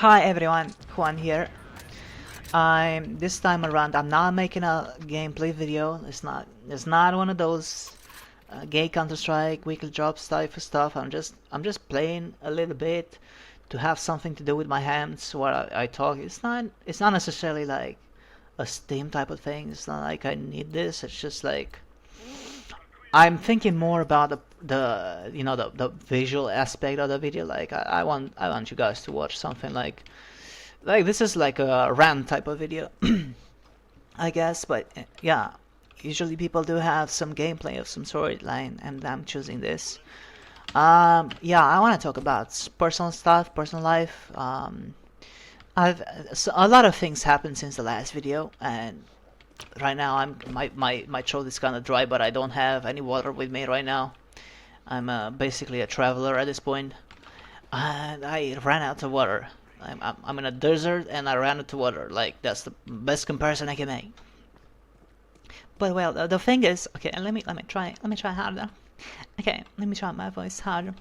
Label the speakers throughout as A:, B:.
A: Hi everyone, Juan here. This time around I'm not making a gameplay video. It's not one of those gay Counter-Strike weekly drops type of stuff. I'm just playing a little bit to have something to do with my hands while I talk. It's not necessarily like a Steam type of thing. It's not like I need this. It's just like I'm thinking more about the visual aspect of the video. Like I want you guys to watch something like this is like a rant type of video, I guess. But yeah, usually people do have some gameplay of some storyline, and I'm choosing this. Yeah, I want to talk about personal stuff, personal life. I've so a lot of things happened since the last video, and right now my throat is kind of dry, but I don't have any water with me right now. I'm basically a traveler at this point, and I ran out of water. I'm in a desert and I ran out of water. Like that's the best comparison I can make. But well, the thing is, okay, let me try harder. Okay, let me try my voice harder.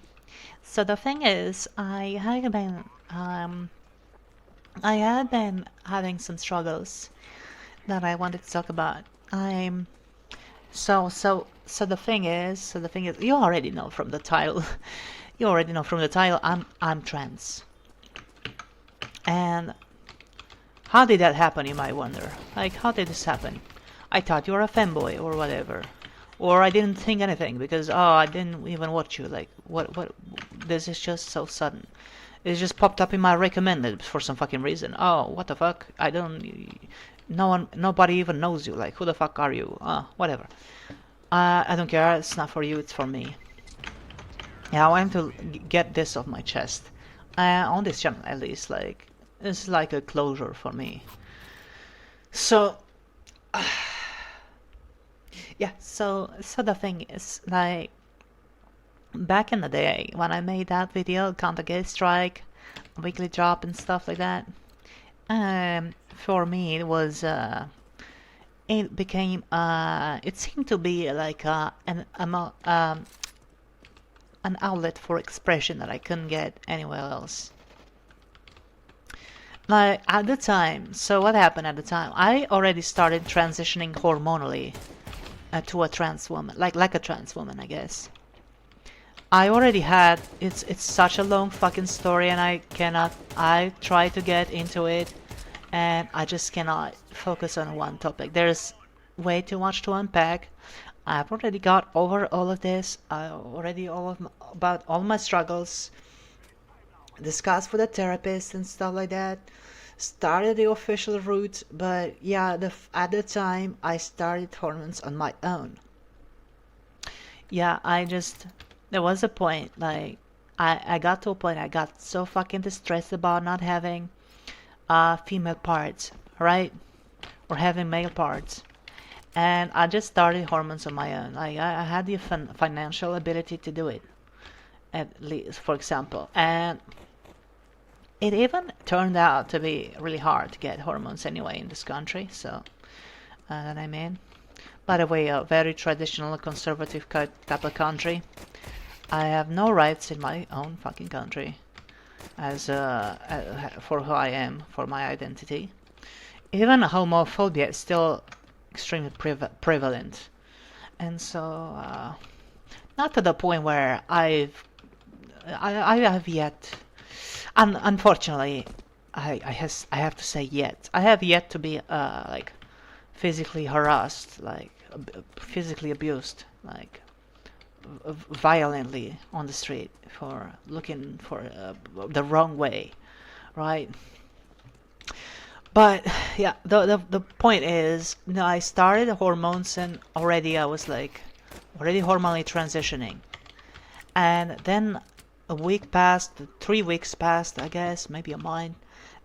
A: So the thing is, I had been having some struggles that I wanted to talk about. I'm so the thing is, you already know from the title. You already know from the title. I'm trans. And how did that happen, you might wonder? Like, how did this happen? I thought you were a fanboy or whatever. Or I didn't think anything because, oh, I didn't even watch you. Like, what? This is just so sudden. It just popped up in my recommended for some fucking reason. Oh, what the fuck? I don't. Nobody even knows you. Like, who the fuck are you? Whatever. I don't care. It's not for you. It's for me. Yeah, I want to get this off my chest. On this channel, at least. Like, it's like a closure for me. So, yeah. So the thing is, like, back in the day when I made that video, Counter Gay Strike, weekly drop and stuff like that. For me, it became it seemed to be like an outlet for expression that I couldn't get anywhere else. Like at the time, so what happened at the time? I already started transitioning hormonally to a trans woman, like a trans woman, I guess. I already had it's such a long fucking story, and I cannot. I try to get into it, and I just cannot focus on one topic. There's way too much to unpack. I've already got over all of this. I already about all my struggles, discussed with a therapist and stuff like that. Started the official route, but yeah, at the time I started hormones on my own. Yeah, there was a point, like, I got to a point, I got so fucking distressed about not having female parts, right? Or having male parts. And I just started hormones on my own. Like, I had the financial ability to do it, at least, for example. And it even turned out to be really hard to get hormones anyway in this country, so, that I mean. By the way, a very traditional conservative type of country. I have no rights in my own fucking country as for who I am, for my identity. Even homophobia is still extremely prevalent, and so not to the point where I have yet, unfortunately, I have to say yet, I have yet to be like physically harassed, like physically abused, like violently on the street for looking for the wrong way, right? But yeah, the point is, I started the hormones and already I was like already hormonally transitioning, and then a week passed, 3 weeks passed, I guess, maybe a month.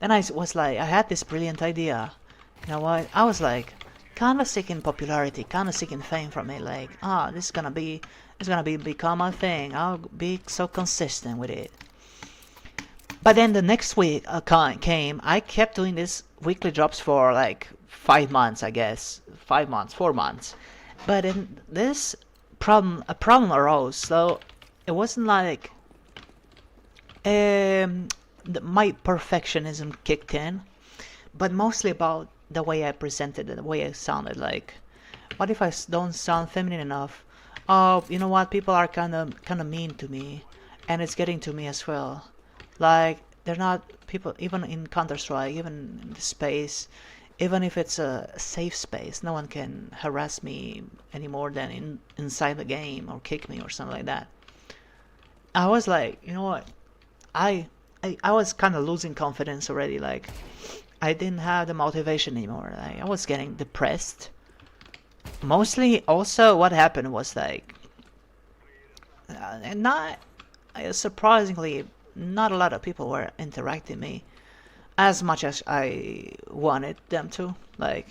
A: Then I was like, I had this brilliant idea. You know what? I was like, kind of seeking popularity, kind of seeking fame from it. Like, it's gonna be become a thing. I'll be so consistent with it. But then the next week came. I kept doing this weekly drops for like 5 months, I guess, 5 months, 4 months. But then a problem arose. So it wasn't like um, my perfectionism kicked in, but mostly about the way I presented it, the way I sounded. Like, what if I don't sound feminine enough? Oh, you know what? People are kind of mean to me, and it's getting to me as well. Like, they're not people, even in Counter Strike, even in the space, even if it's a safe space, no one can harass me any more than inside the game or kick me or something like that. I was like, you know what? I I was kind of losing confidence already. Like, I didn't have the motivation anymore. Like, I was getting depressed. Mostly, also, what happened was like, not surprisingly, not a lot of people were interacting me as much as I wanted them to. Like,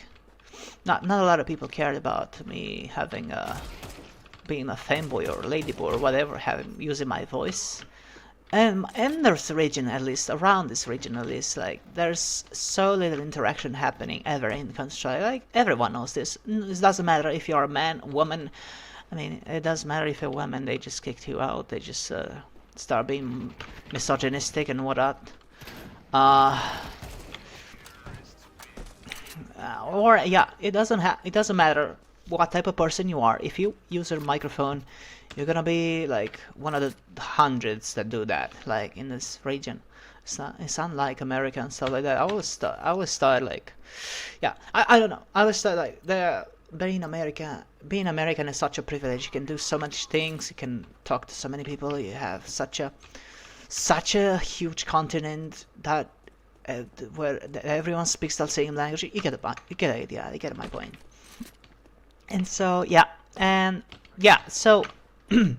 A: not a lot of people cared about me having being a fanboy or ladyboy or whatever, having using my voice. And in this region, at least around this region, at least, like there's so little interaction happening ever in Counter-Strike. Like everyone knows this. It doesn't matter if you're a man, woman. I mean, it doesn't matter if you're a woman. They just kicked you out. They just start being misogynistic and whatnot. Uh, or yeah, it doesn't matter what type of person you are. If you use a microphone, you're gonna be like one of the hundreds that do that, like in this region. It's not like America and stuff like that. I always thought like, yeah, I don't know. I always thought like being American is such a privilege. You can do so much things. You can talk to so many people. You have such a huge continent that where everyone speaks the same language. You get the idea. You get my point. And so yeah, and yeah, so and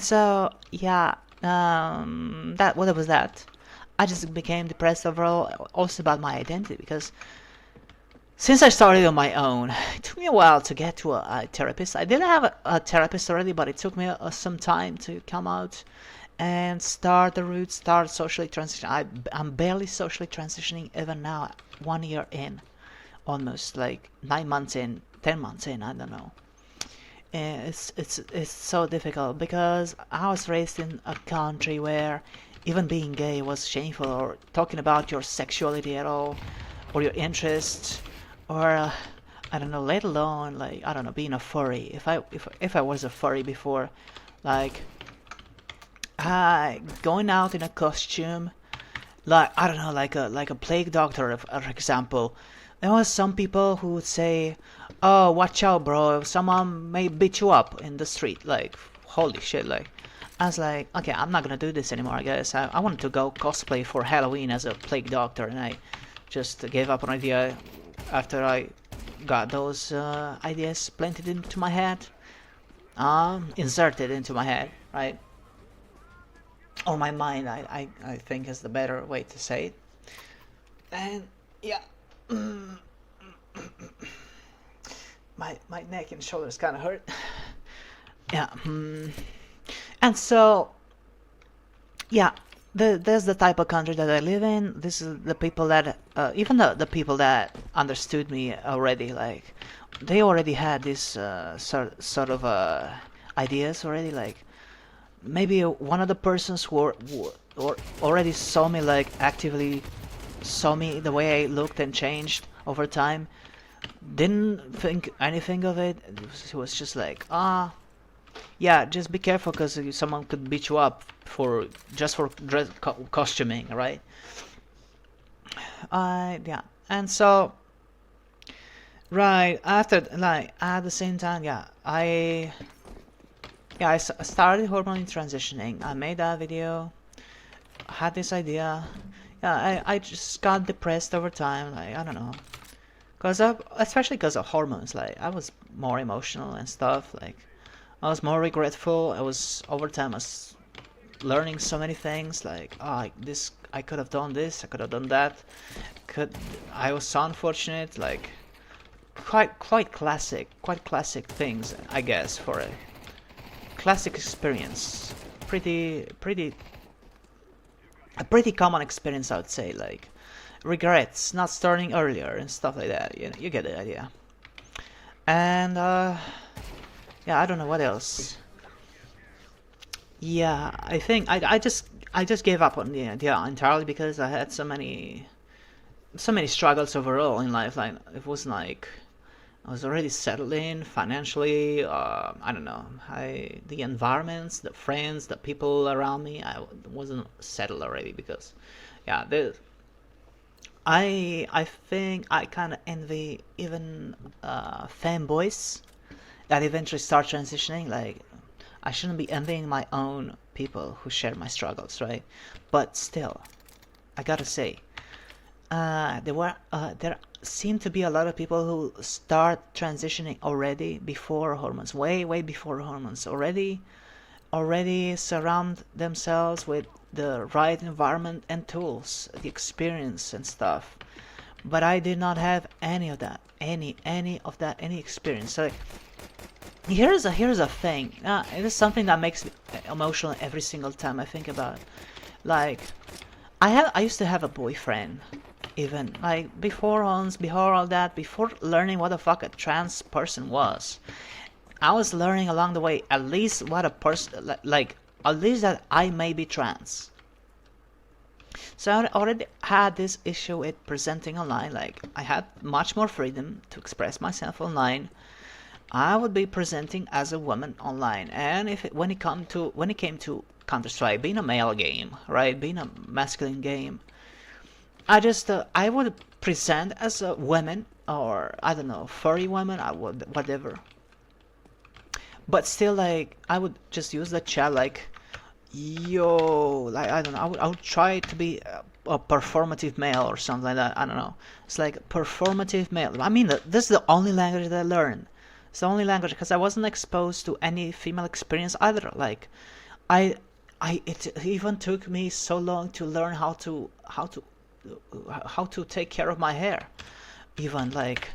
A: so yeah, that what was that? I just became depressed overall, also about my identity because since I started on my own, it took me a while to get to a therapist. I didn't have a therapist already, but it took me some time to come out and start the route, start socially transitioning. I'm barely socially transitioning even now, 1 year in, almost like 9 months in, 10 months in, I don't know. It's so difficult because I was raised in a country where even being gay was shameful, or talking about your sexuality at all, or your interests, or I don't know, let alone like I don't know, being a furry. If I was a furry before, like going out in a costume, like I don't know, like a plague doctor, for example. There was some people who would say, "Oh, watch out, bro! Someone may beat you up in the street." Like, holy shit! Like, I was like, okay, I'm not gonna do this anymore. I guess I wanted to go cosplay for Halloween as a plague doctor, and I just gave up on idea after I got those ideas planted into my head, inserted into my head, right? Or my mind, I think is the better way to say it. And yeah, my neck and shoulders kind of hurt. Yeah, and so yeah, there's the type of country that I live in. This is the people that even the people that understood me already, like they already had this sort of ideas already. Like maybe one of the persons who or already saw me, like actively saw me the way I looked and changed over time, didn't think anything of it. It was just like, yeah, just be careful because someone could beat you up for just for costuming, right? Yeah, and so right after, like at the same time, I started hormone transitioning. I made that video, had this idea. Yeah, I just got depressed over time. Like I don't know, especially because of hormones. Like I was more emotional and stuff. Like I was more regretful. I was over time. I was learning so many things. Like this, I could have done this. I could have done that. Could I was so unfortunate. Like quite classic things, I guess, for a classic experience. Pretty a pretty common experience, I would say. Like regrets not starting earlier and stuff like that. You get the idea. And yeah, I don't know what else. Yeah, I think I just gave up on the idea entirely because I had so many struggles overall in life. Like it was like I was already settled in financially. I don't know. The environments, the friends, the people around me. I wasn't settled already because, yeah, I think I kind of envy even fanboys that eventually start transitioning. Like I shouldn't be envying my own people who share my struggles, right? But still, I gotta say, there seem to be a lot of people who start transitioning already before hormones, way before hormones, already surround themselves with the right environment and tools, the experience and stuff. But I did not have any of that, any experience. So here's a thing. It is something that makes me emotional every single time I think about it. Like I used to have a boyfriend, even like before all that, before learning what the fuck a trans person was. I was learning along the way at least what a person like at least that I may be trans. So I already had this issue with presenting online. Like I had much more freedom to express myself online. I would be presenting as a woman online, and when it came to Counter-Strike being a male game, right, being a masculine game, I would present as a woman, or I don't know, furry woman, I would whatever. But still, like I would just use the chat like, yo, like I don't know, I would try to be a performative male or something like that. I don't know. It's like performative male. I mean, this is the only language that I learned. It's the only language because I wasn't exposed to any female experience either. Like, I, it even took me so long to learn how to take care of my hair. Even like,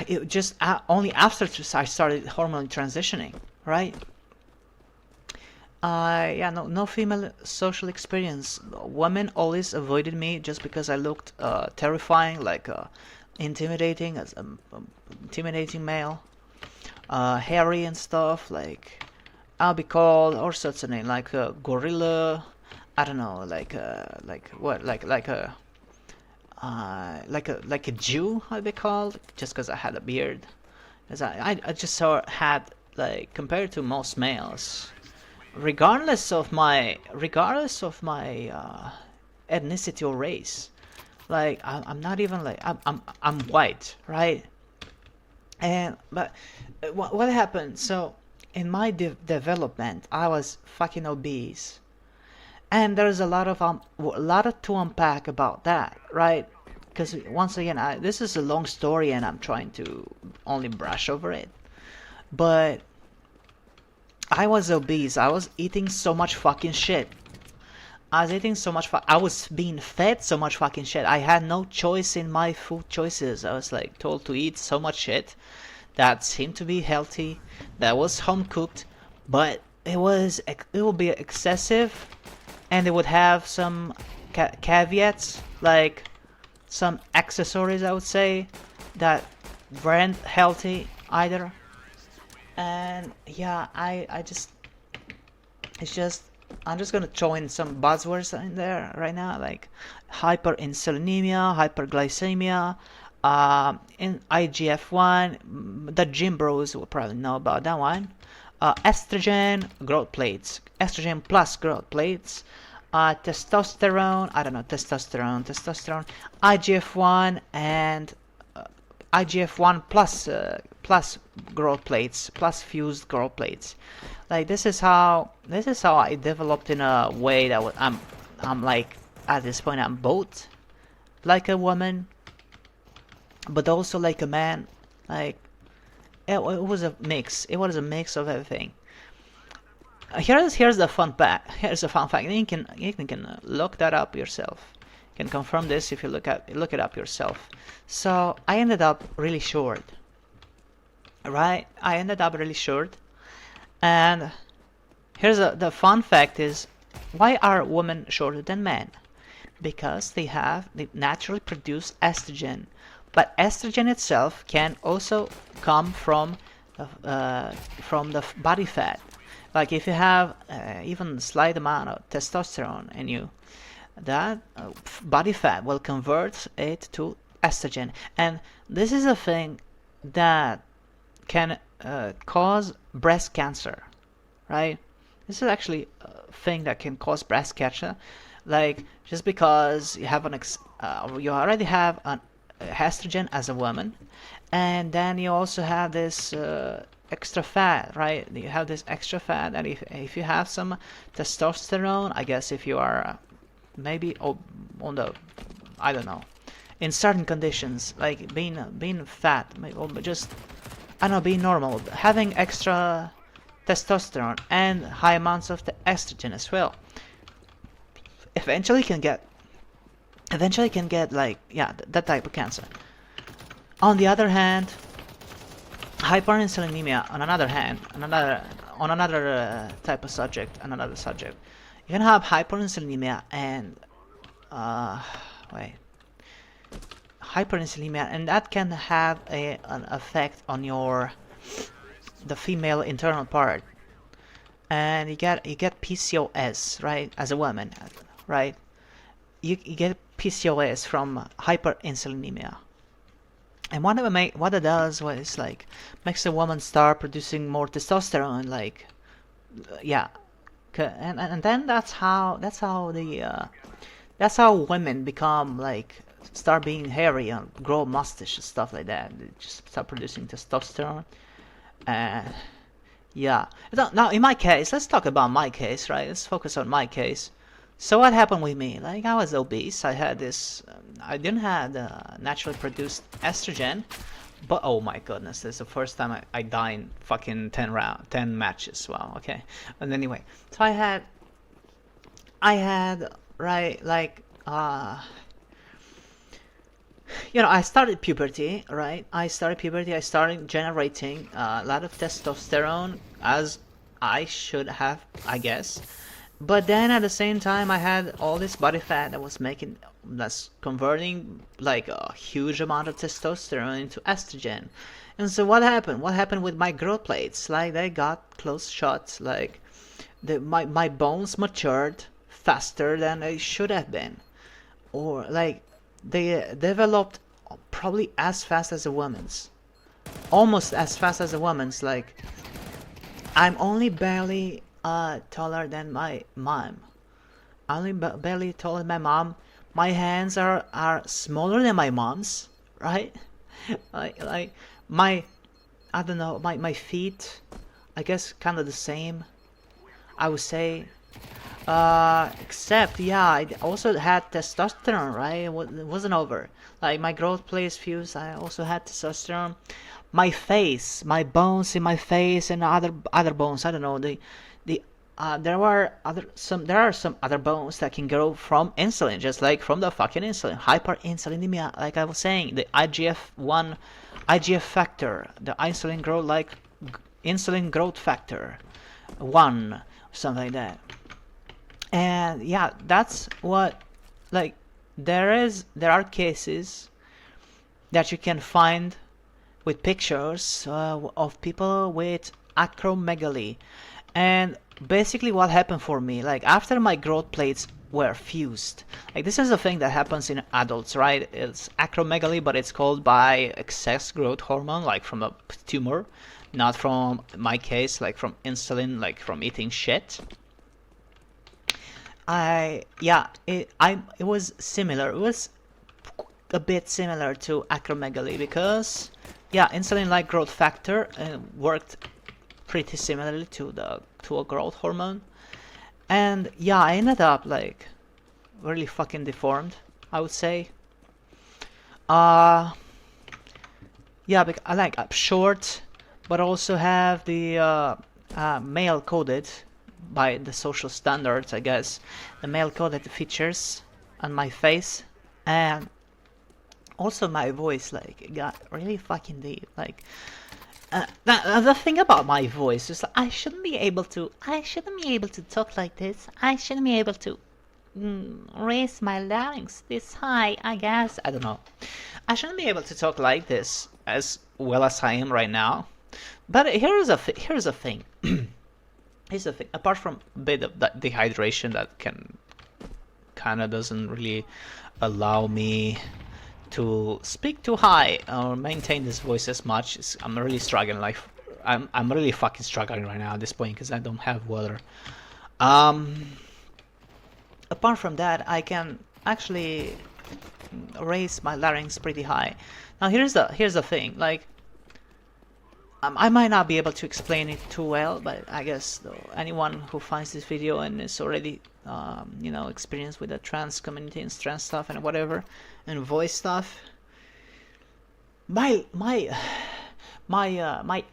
A: it just only after I started hormonally transitioning, right? Yeah, no female social experience. Women always avoided me just because I looked terrifying, like intimidating as intimidating male, hairy and stuff. Like I'll be called all sorts of names, like a gorilla. I don't know, like what, like a Jew. I'd be called just because I had a beard. As I just saw had like compared to most males, regardless of my ethnicity or race. Like I'm not even like I'm white, right? And but what happened? So in my development, I was fucking obese, and there's a lot to unpack about that, right? Because once again, this is a long story, and I'm trying to only brush over it. But I was obese. I was eating so much fucking shit. I was eating so much. I was being fed so much fucking shit. I had no choice in my food choices. I was like told to eat so much shit that seemed to be healthy, that was home cooked, but it would be excessive, and it would have some caveats, like some accessories, I would say, that weren't healthy either. And yeah, it's just I'm just gonna throw in some buzzwords in there right now, like hyperinsulinemia, hyperglycemia, in IGF-1. The gym bros will probably know about that one. Estrogen, growth plates, estrogen plus growth plates, testosterone, I don't know, testosterone, IGF-1, and IGF-1 plus growth plates, plus fused growth plates. Like this is how I developed in a way that I'm like at this point I'm both like a woman, but also like a man. Like it was a mix. It was a mix of everything. Here's the fun fact. Here's a fun fact. You can look that up yourself. You can confirm this if you look it up yourself. So I ended up really short. Right? I ended up really short. And here's the fun fact is, why are women shorter than men? Because they naturally produce estrogen, but estrogen itself can also come from the body fat. Like if you have even a slight amount of testosterone in you, that body fat will convert it to estrogen, and this is a thing that can cause breast cancer, right? This is actually a thing that can cause breast cancer, like just because you have you already have an estrogen as a woman, and then you also have this extra fat, right? You have this extra fat, and if you have some testosterone, I guess if you are maybe on the, I don't know, in certain conditions, like being fat, or just, I don't know, being normal, having extra testosterone and high amounts of the estrogen as well, eventually can get like, yeah, that type of cancer. On the other hand, hyperinsulinemia, on another type of subject, you can have hyperinsulinemia and wait, hyperinsulinemia, and that can have an effect on the female internal part, and you get PCOS, right, as a woman, right? You get PCOS from hyperinsulinemia. And what it does is like makes a woman start producing more testosterone, like yeah, and then that's how women become like start being hairy and grow mustache and stuff like that. They just start producing testosterone. Yeah. Now, in my case, let's talk about my case, right? Let's focus on my case. So what happened with me? Like I was obese. I had this. I didn't have naturally produced estrogen, but oh my goodness, this is the first time I die in fucking 10 matches. Wow. Okay. And anyway, so I had right like I started puberty, right? I started generating a lot of testosterone, as I should have, I guess. But then at the same time, I had all this body fat that's converting like a huge amount of testosterone into estrogen. And so what happened? What happened with my growth plates? Like they got close shut, like my bones matured faster than they should have been. Or like they developed probably as fast as a woman's, almost as fast as a woman's. Like I'm only barely taller than my mom. Only barely taller than my mom. My hands are smaller than my mom's, right? like my, I don't know, my feet, I guess kind of the same, I would say. Except, yeah, I also had testosterone, right? It wasn't over. Like my growth plates fused, I also had testosterone. My face, my bones in my face, and other bones. I don't know. There are some other bones that can grow from insulin, just like from the fucking insulin. Hyperinsulinemia, like I was saying, the IGF factor, the insulin growth factor 1, something like that. And yeah, that's what, like, there are cases that you can find with pictures of people with acromegaly. And basically what happened for me, like after my growth plates were fused, like this is a thing that happens in adults, right? It's acromegaly, but it's called by excess growth hormone, like from a tumor, not from my case, like from insulin, like from eating shit. It was similar. It was a bit similar to acromegaly because, yeah, insulin-like growth factor worked pretty similarly to a growth hormone, and yeah, I ended up like really fucking deformed, I would say. Yeah, I'm short, but also have the male coded by the social standards, I guess, the male coded features on my face, and also my voice, like, it got really fucking deep. Like, the thing about my voice is I shouldn't be able to talk like this. I shouldn't be able to raise my larynx this high, I guess. I don't know. I shouldn't be able to talk like this as well as I am right now. But here's a thing. here's the thing. Apart from a bit of that dehydration that kind of doesn't really allow me to speak too high or maintain this voice as much, I'm really struggling. Like I'm really fucking struggling right now at this point because I don't have water. Apart from that, I can actually raise my larynx pretty high. Now here's the thing. Like I might not be able to explain it too well, but I guess though, anyone who finds this video and is already you know, experienced with the trans community and trans stuff and whatever and voice stuff, my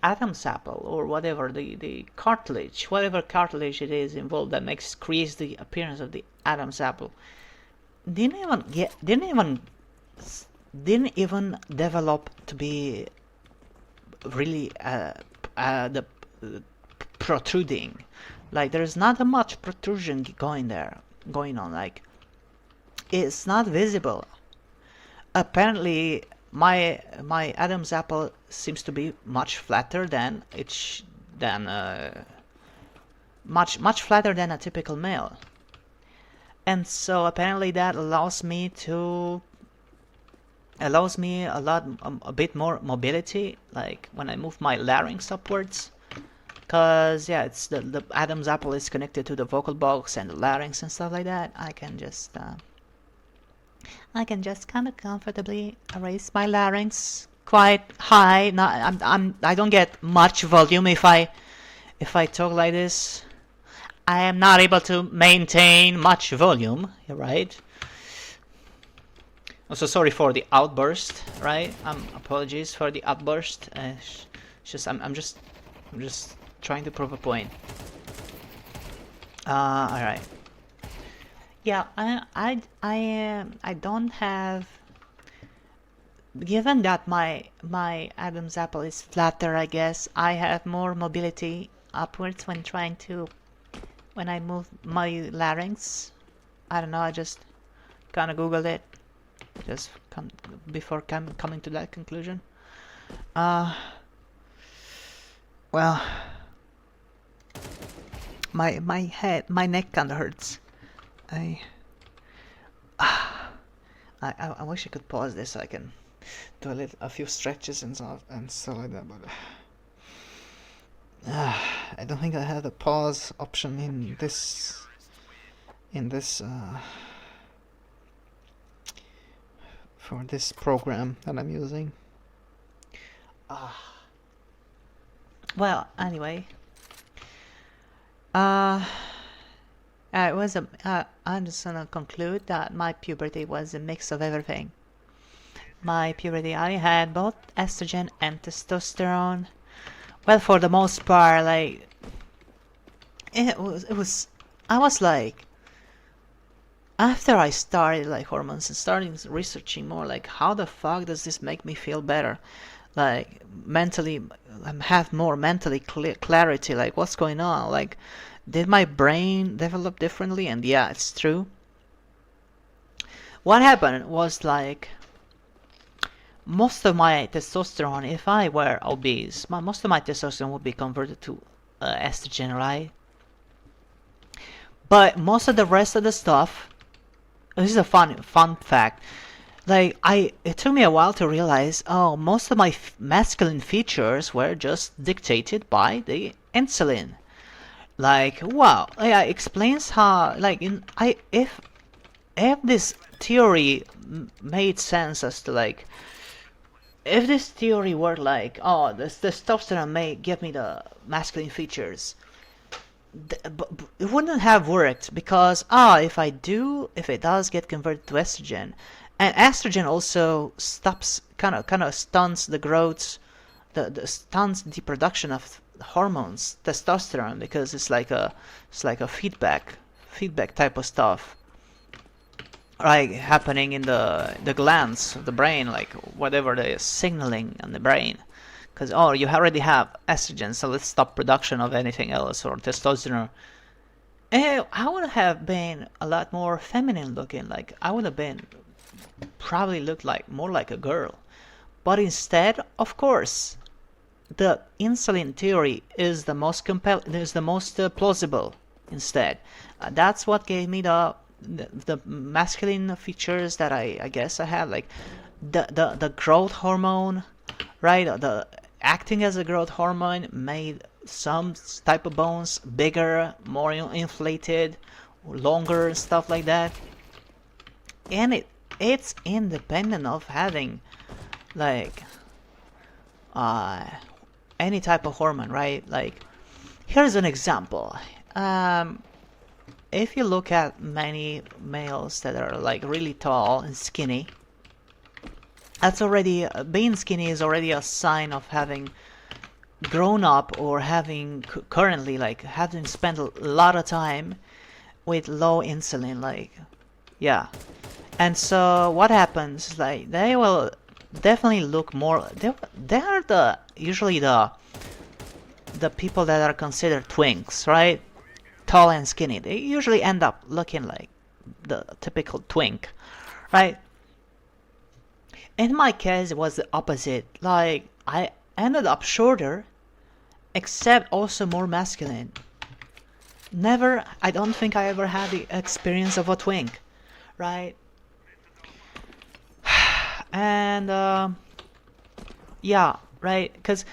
A: Adam's apple or whatever, the cartilage, whatever cartilage it is involved that creates the appearance of the Adam's apple, didn't even develop to be really protruding. Like there's not a much protrusion going on. Like it's not visible. Apparently, my Adam's apple seems to be much flatter than much flatter than a typical male, and so apparently that allows me a bit more mobility, like when I move my larynx upwards. Cause yeah, it's the Adam's apple is connected to the vocal box and the larynx and stuff like that. I can just kind of comfortably raise my larynx quite high. Not I don't get much volume if I talk like this. I am not able to maintain much volume. You're right. Also, sorry for the outburst. Right? Apologies for the outburst. It's just I'm just trying to prove a point. All right. Yeah, I don't have. Given that my Adam's apple is flatter, I guess I have more mobility upwards when I move my larynx. I don't know. I just kind of googled it, before coming to that conclusion. Well, my neck kind of hurts. I wish I could pause this so I can do a few stretches and stuff like that, but I don't think I have the pause option in this for this program that I'm using. Well, anyway, I'm just gonna conclude that my puberty was a mix of everything. My puberty, I had both estrogen and testosterone. Well, for the most part, like I was like, after I started like hormones and started researching more, like how the fuck does this make me feel better? Like mentally, have more mentally clarity. Like what's going on? Like did my brain develop differently? And yeah, it's true. What happened was like most of my testosterone, if I were obese, most of my testosterone would be converted to estrogen, right? But most of the rest of the stuff, this is a fun fact. Like it took me a while to realize, oh, most of my masculine features were just dictated by the insulin. Like, wow, yeah, explains how, like, if this theory made sense as to like, if this theory were like, oh, this testosterone may give me the masculine features, it wouldn't have worked because if it does get converted to estrogen, and estrogen also kind of stunts the growth, stunts the production of hormones, testosterone, because it's like a feedback type of stuff, like happening in the glands of the brain, like whatever the signaling in the brain. Because you already have estrogen, so let's stop production of anything else, or testosterone. I would have been a lot more feminine looking. Like I would have been probably looked like more like a girl. But instead, of course, the insulin theory is the most plausible instead. That's what gave me the masculine features that I guess I have, like the growth hormone, right? The acting as a growth hormone made some type of bones bigger, more inflated, longer, and stuff like that. And it's independent of having like any type of hormone, right? Like, here's an example. If you look at many males that are like really tall and skinny, that's already, being skinny is already a sign of having grown up, or having currently, like, having spent a lot of time with low insulin, like, yeah. And so what happens, like, they will definitely look more, they are usually the people that are considered twinks, right? Tall and skinny. They usually end up looking like the typical twink, right? In my case, it was the opposite. Like, I ended up shorter, except also more masculine. I don't think I ever had the experience of a twink, right? And yeah, right, because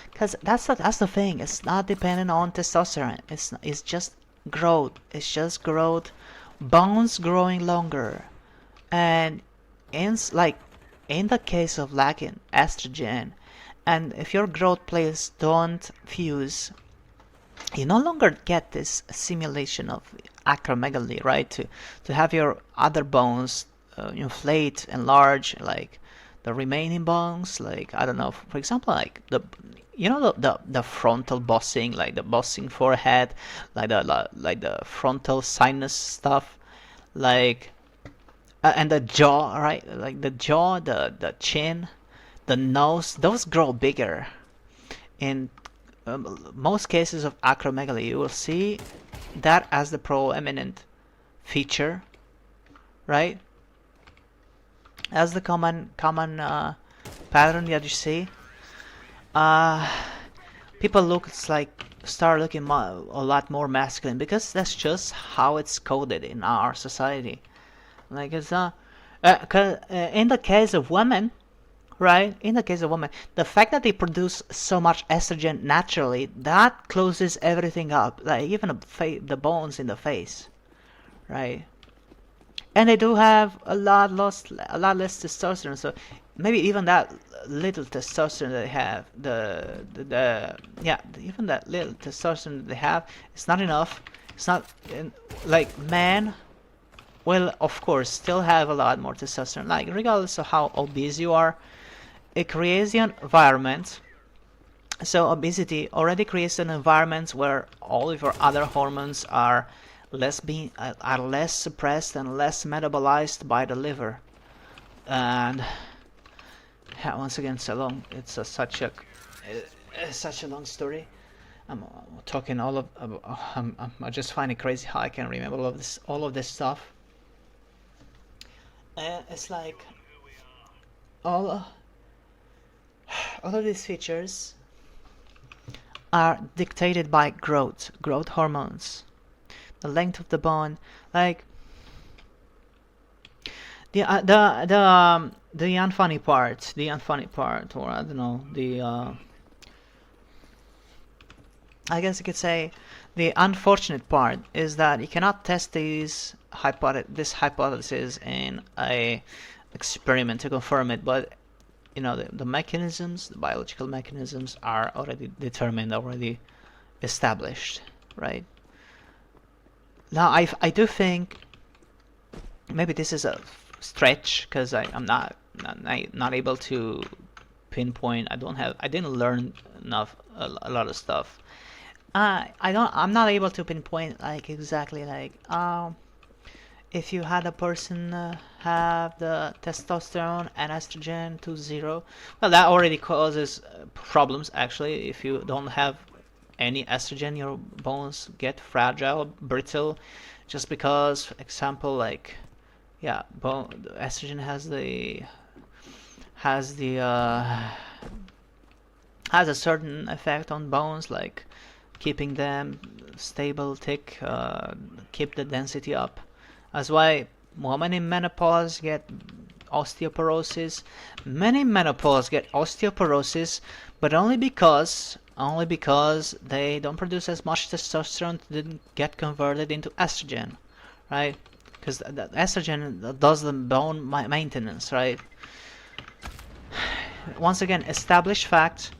A: that's the thing. It's not dependent on testosterone. It's just growth. It's just growth, bones growing longer, and like in the case of lacking estrogen, and if your growth plates don't fuse, you no longer get this simulation of acromegaly, right? To have your other bones inflate, enlarge, like the remaining bones, like, I don't know, for example, like the frontal bossing, like the bossing forehead, like the frontal sinus stuff, like and the jaw, right? Like the jaw, the chin, the nose, those grow bigger. In most cases of acromegaly, you will see that as the proeminent feature, right? As the common pattern that you see. People start looking a lot more masculine, because that's just how it's coded in our society. Like, it's in the case of women, right? In the case of women, the fact that they produce so much estrogen naturally, that closes everything up, like even the bones in the face, right? And they do have a lot less testosterone, so maybe even that little testosterone that they have, even that little testosterone that they have, it's not enough. It's not like, man will of course still have a lot more testosterone, like regardless of how obese you are. It creates the environment. So obesity already creates an environment where all of your other hormones are less suppressed and less metabolized by the liver. And yeah, once again, it's such a long story. I'm talking all of I just find it crazy how I can remember all of this stuff. It's like all all of these features are dictated by growth hormones, the length of the bone, like the unfunny part, or I don't know, I guess you could say the unfortunate part is that you cannot test this hypothesis in a experiment to confirm it, but the mechanisms, the biological mechanisms, are already determined, already established, right? Now, I do think maybe this is a stretch, because I'm not able to pinpoint. I didn't learn a lot of stuff. I'm not able to pinpoint, like, exactly, like, if you had a person have the testosterone and estrogen to 0, well, that already causes problems. Actually, if you don't have any estrogen, your bones get fragile, brittle, just because, for example, like, yeah, estrogen has the has a certain effect on bones, like keeping them stable, thick, keep the density up. That's why women in menopause get osteoporosis. Many menopause get osteoporosis, but only because they don't produce as much testosterone, didn't get converted into estrogen, right? Because the estrogen does the bone maintenance, right? Once again, established fact.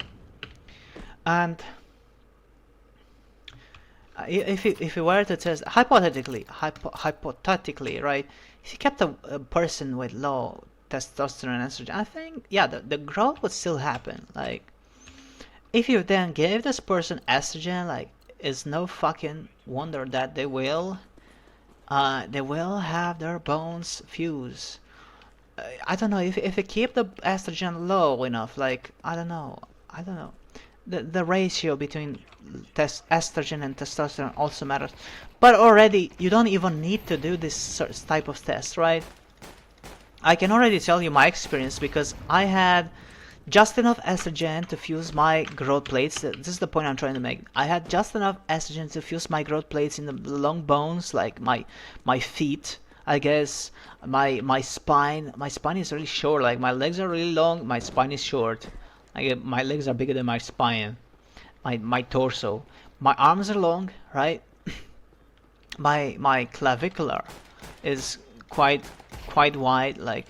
A: And if you were to test hypothetically, right? If you kept a person with low testosterone and estrogen, I think, yeah, the growth would still happen. Like, if you then gave this person estrogen, like, it's no fucking wonder that they will have their bones fuse. I don't know if you keep the estrogen low enough, like, I don't know. The ratio between estrogen and testosterone also matters. But already, you don't even need to do this type of test, right? I can already tell you my experience because I had just enough estrogen to fuse my growth plates. This is the point I'm trying to make. I had just enough estrogen to fuse my growth plates in the long bones, like my feet. I guess my spine. My spine is really short. Like, my legs are really long. My spine is short. My legs are bigger than my spine. My torso. My arms are long, right? My clavicular is quite wide. Like,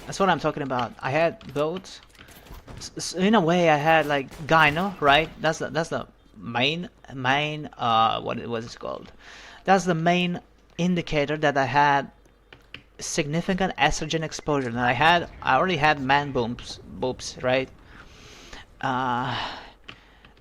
A: that's what I'm talking about. I had both. In a way, I had like gyno, right? That's the main what it was called. That's the main indicator that I had significant estrogen exposure. And I already had man boobs, right? Uh,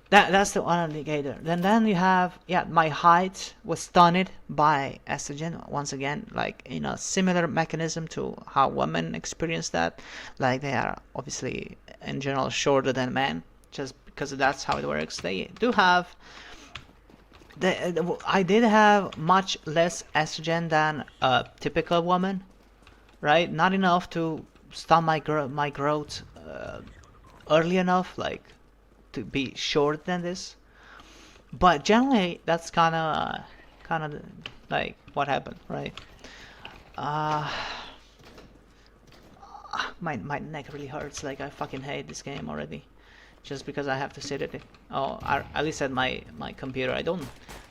A: that's the one indicator. Then you have, yeah, my height was stunned by estrogen once again, like in a similar mechanism to how women experience that. Like, they are obviously in general shorter than men, just because that's how it works. They do have. I did have much less estrogen than a typical woman, right? Not enough to stop my growth early enough, like, to be shorter than this. But generally, that's kind of like what happened, right? Uh, my neck really hurts. Like, I fucking hate this game already, just because I have to sit at it. Oh, at least at my computer. I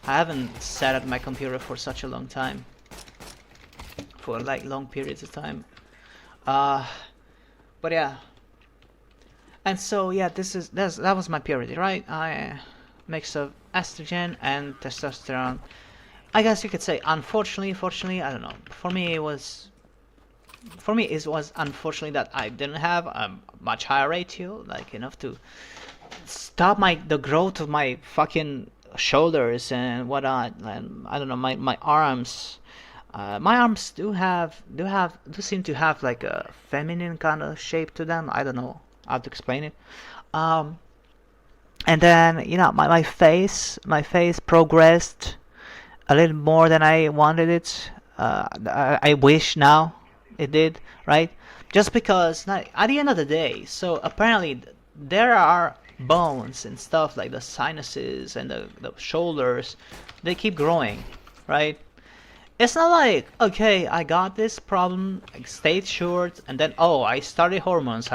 A: haven't sat at my computer for such a long time, for like long periods of time. Uh, but yeah. And so, yeah, that was my purity, right? I mix of estrogen and testosterone. I guess you could say, unfortunately, fortunately, I don't know. For me it was unfortunately that I didn't have a much higher ratio, like enough to stop the growth of my fucking shoulders and whatnot. And I don't know, my arms. My arms do seem to have like a feminine kind of shape to them. I don't know how to explain it. Um, and then, my face progressed a little more than I wanted it. I wish now it did, right? Just because, like, at the end of the day, so apparently there are bones and stuff like the sinuses and the shoulders. They keep growing, right? It's not like, okay, I got this problem, I stayed short, and then, oh, I started hormones.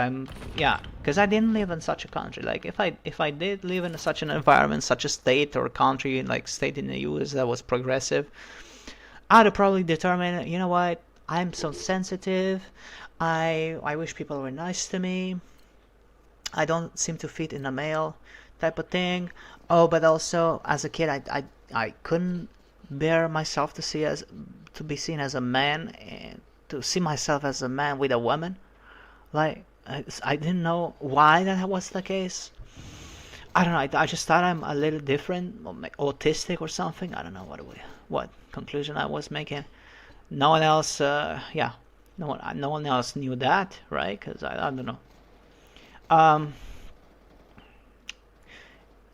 A: Yeah, because I didn't live in such a country. Like, if I did live in such an environment, such a state or country, like state in the U.S. that was progressive, I'd have probably determined, you know what, I'm so sensitive. I wish people were nice to me. I don't seem to fit in a male type of thing. Oh, but also as a kid, I couldn't bear myself to be seen as a man, and to see myself as a man with a woman. Like, I didn't know why that was the case. I don't know. I just thought I'm a little different, or autistic or something. I don't know what conclusion I was making. No one else, yeah, no one else knew that, right? Because I don't know. Um,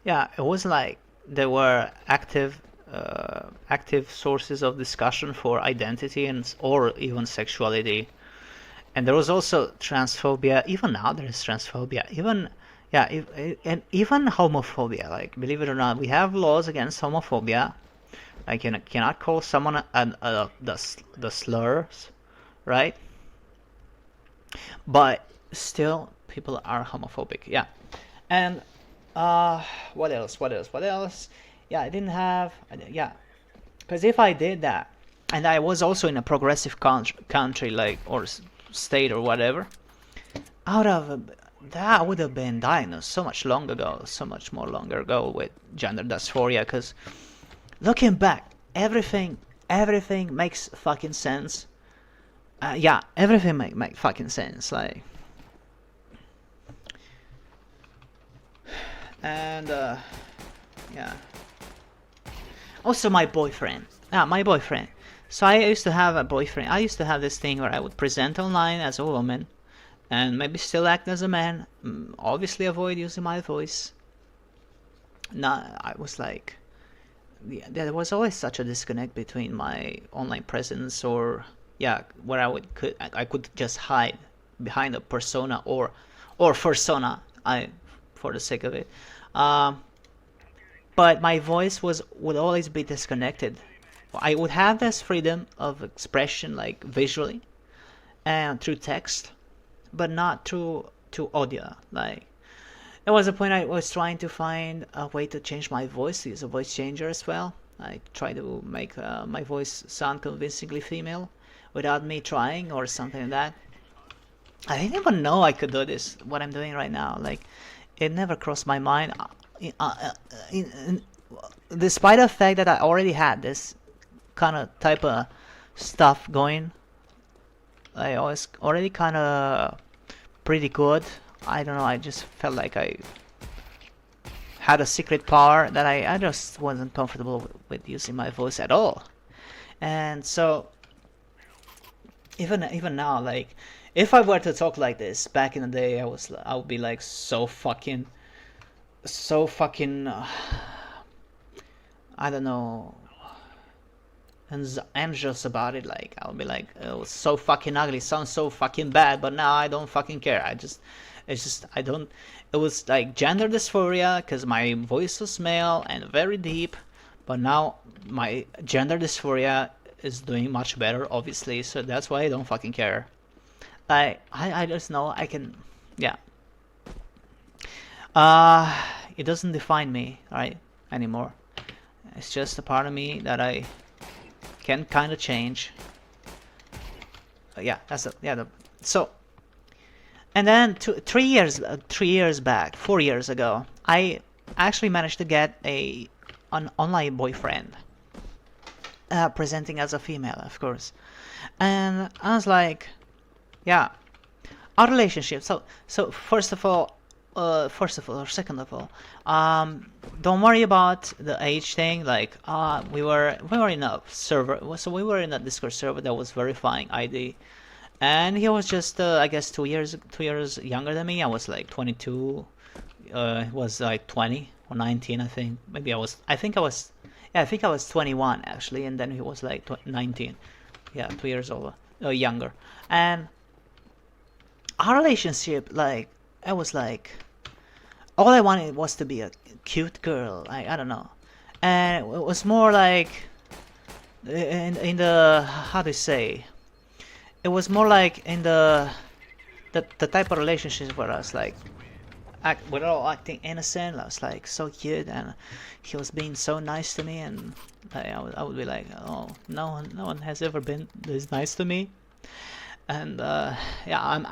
A: yeah, it was like there were active sources of discussion for identity or even sexuality, and there was also transphobia. Even now, there is transphobia. Even Yeah, and even homophobia, like believe it or not, we have laws against homophobia. Like you cannot call someone the slurs, right? But still, people are homophobic. Yeah, and uh, what else? What else? What else? Yeah, I didn't have. Yeah, because if I did that, and I was also in a progressive country, like or state or whatever, out of that would have been diagnosed so much long ago, so much more longer ago with gender dysphoria. Because looking back, everything makes fucking sense. Yeah, everything make fucking sense. Like, and yeah. Also, my boyfriend. My boyfriend. So I used to have a boyfriend. I used to have this thing where I would present online as a woman and maybe still act as a man. Obviously, avoid using my voice. Not, I was like, yeah, there was always such a disconnect between my online presence or yeah, where I could just hide behind a persona or persona. I for the sake of it. Um, but my voice would always be disconnected. I would have this freedom of expression, like visually and through text, but not through audio. Like there was a point I was trying to find a way to change my voice, to use a voice changer as well. I tried to make my voice sound convincingly female without me trying or something like that. I didn't even know I could do this. What I'm doing right now, like it never crossed my mind. In, despite the fact that I already had this kind of type of stuff going, I was already kind of pretty good. I don't know. I just felt like I had a secret power that I just wasn't comfortable with using my voice at all. And so even now, like if I were to talk like this back in the day, I would be like so fucking I don't know, anxious about it. Like I'll be like, it was so fucking ugly, sounds so fucking bad, but now I don't fucking care. It's just I don't. It was like gender dysphoria because my voice was male and very deep, but now my gender dysphoria is doing much better, obviously. So that's why I don't fucking care. I just know I can, yeah. Uh, it doesn't define me, right, anymore. It's just a part of me that I can kind of change. Yeah, that's it. Yeah. So, and then 3 years back, 4 years ago, I actually managed to get an online boyfriend, presenting as a female, of course. And I was like, yeah, our relationship. So or second of all, don't worry about the age thing. Like, we were in a server, so we were in a Discord server that was verifying ID, and he was just I guess 2 years younger than me. I was like 22. He was like 20 or 19, I think. Maybe I think I was, yeah, I think I was 21 actually, and then he was like 19. Yeah, 2 years older, younger, and our relationship, like, I was like, all I wanted was to be a cute girl. I don't know, and it was more like in the how do you say? It was more like in the type of relationship for us, like we're all acting innocent. I was like so cute, and he was being so nice to me, and I would be like, oh, no one has ever been this nice to me, and yeah,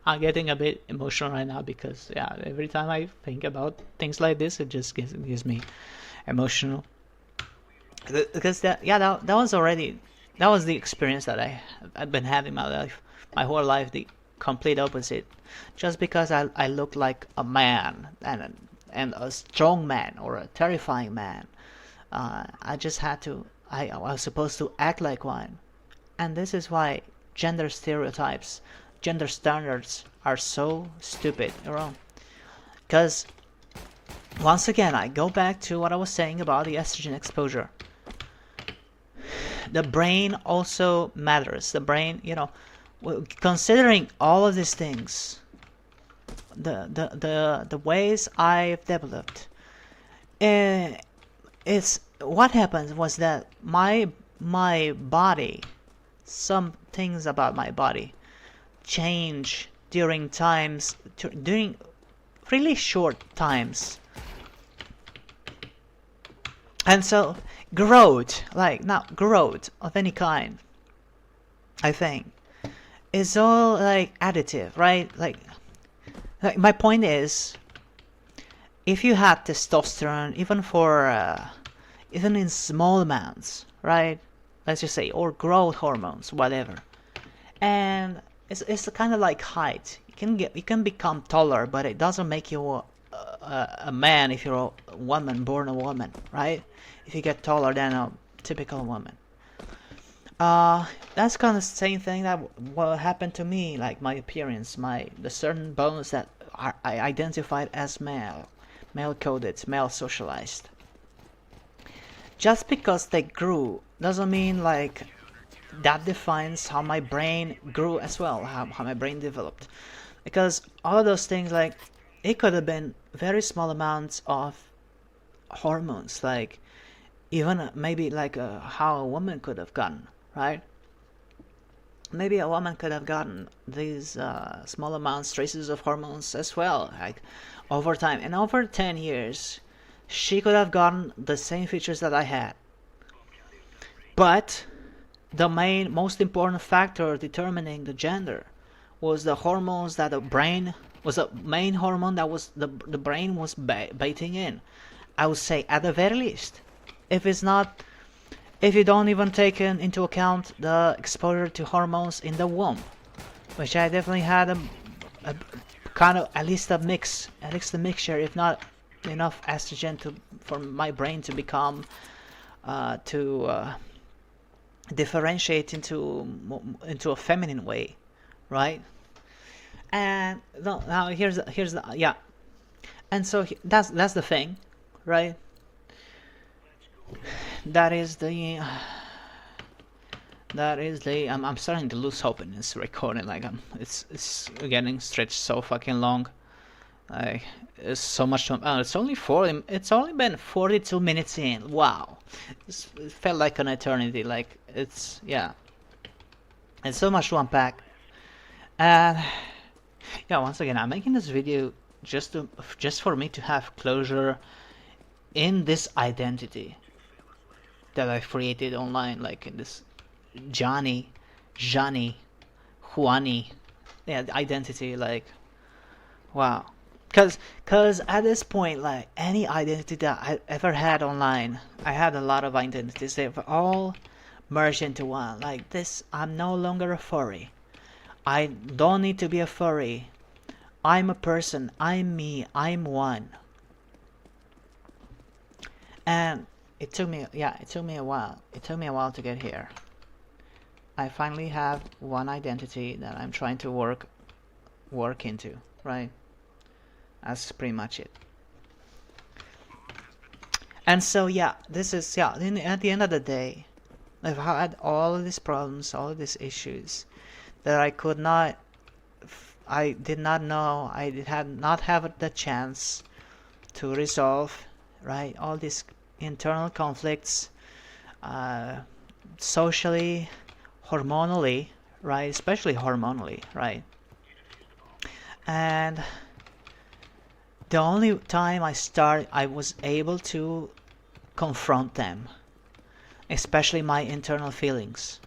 A: I'm getting a bit emotional right now because yeah, every time I think about things like this, it just gives me emotional. Because that was the experience that I've been having my whole life, the complete opposite. Just because I look like a man and a strong man or a terrifying man, I just had to. I was supposed to act like one, and this is why gender stereotypes, gender standards are so stupid, you know. Because once again, I go back to what I was saying about the estrogen exposure. The brain also matters. The brain, considering all of these things, the ways I've developed. It's what happened was that my body, some things about my body change during times, during really short times. And so growth, like not growth of any kind, I think, is all like additive, right? Like my point is, if you had testosterone, even for even in small amounts, right? Let's just say, or growth hormones, whatever, and it's kind of like height. You can become taller, but it doesn't make you a man if you're a woman born a woman, right? If you get taller than a typical woman. That's kind of the same thing that what happened to me, like my appearance, the certain bones that I identified as male coded, male socialized. Just because they grew doesn't mean like that defines how my brain grew as well, how my brain developed. Because all of those things, like, it could have been very small amounts of hormones, like even maybe like how a woman could have gotten, right? Maybe a woman could have gotten these small amounts, traces of hormones as well, like over time. And over 10 years, she could have gotten the same features that I had. But the most important factor determining the gender was the hormones that the brain was the main hormone that was the brain was baiting in. I would say at the very least, if it's not, if you don't even take into account the exposure to hormones in the womb, which I definitely had a kind of at least a mixture, if not enough estrogen for my brain to become to differentiate into a feminine way, right? And now here's the yeah, and so that's the thing, right? That is the I'm starting to lose hope in this recording. Like it's getting stretched so fucking long. Like it's so much time. Oh, it's only 40. It's only been 42 minutes in. Wow, it felt like an eternity. Like it's yeah. It's so much to unpack. And yeah, once again, I'm making this video just for me to have closure in this identity that I've created online, like in this Johnny, Juani, yeah, identity. Like wow, cause at this point, like any identity that I ever had online, I had a lot of identities. They've all merged into one. Like this, I'm no longer a furry. I don't need to be a furry. I'm a person. I'm me. I'm one. And it took me a while. It took me a while to get here. I finally have one identity that I'm trying to work into, right? That's pretty much it. And so yeah, this is at the end of the day, I've had all of these problems, all of these issues that I did not know, had not have the chance to resolve, right? All these internal conflicts, socially, hormonally, right? Especially hormonally, right? And the only time I was able to confront them, especially my internal feelings,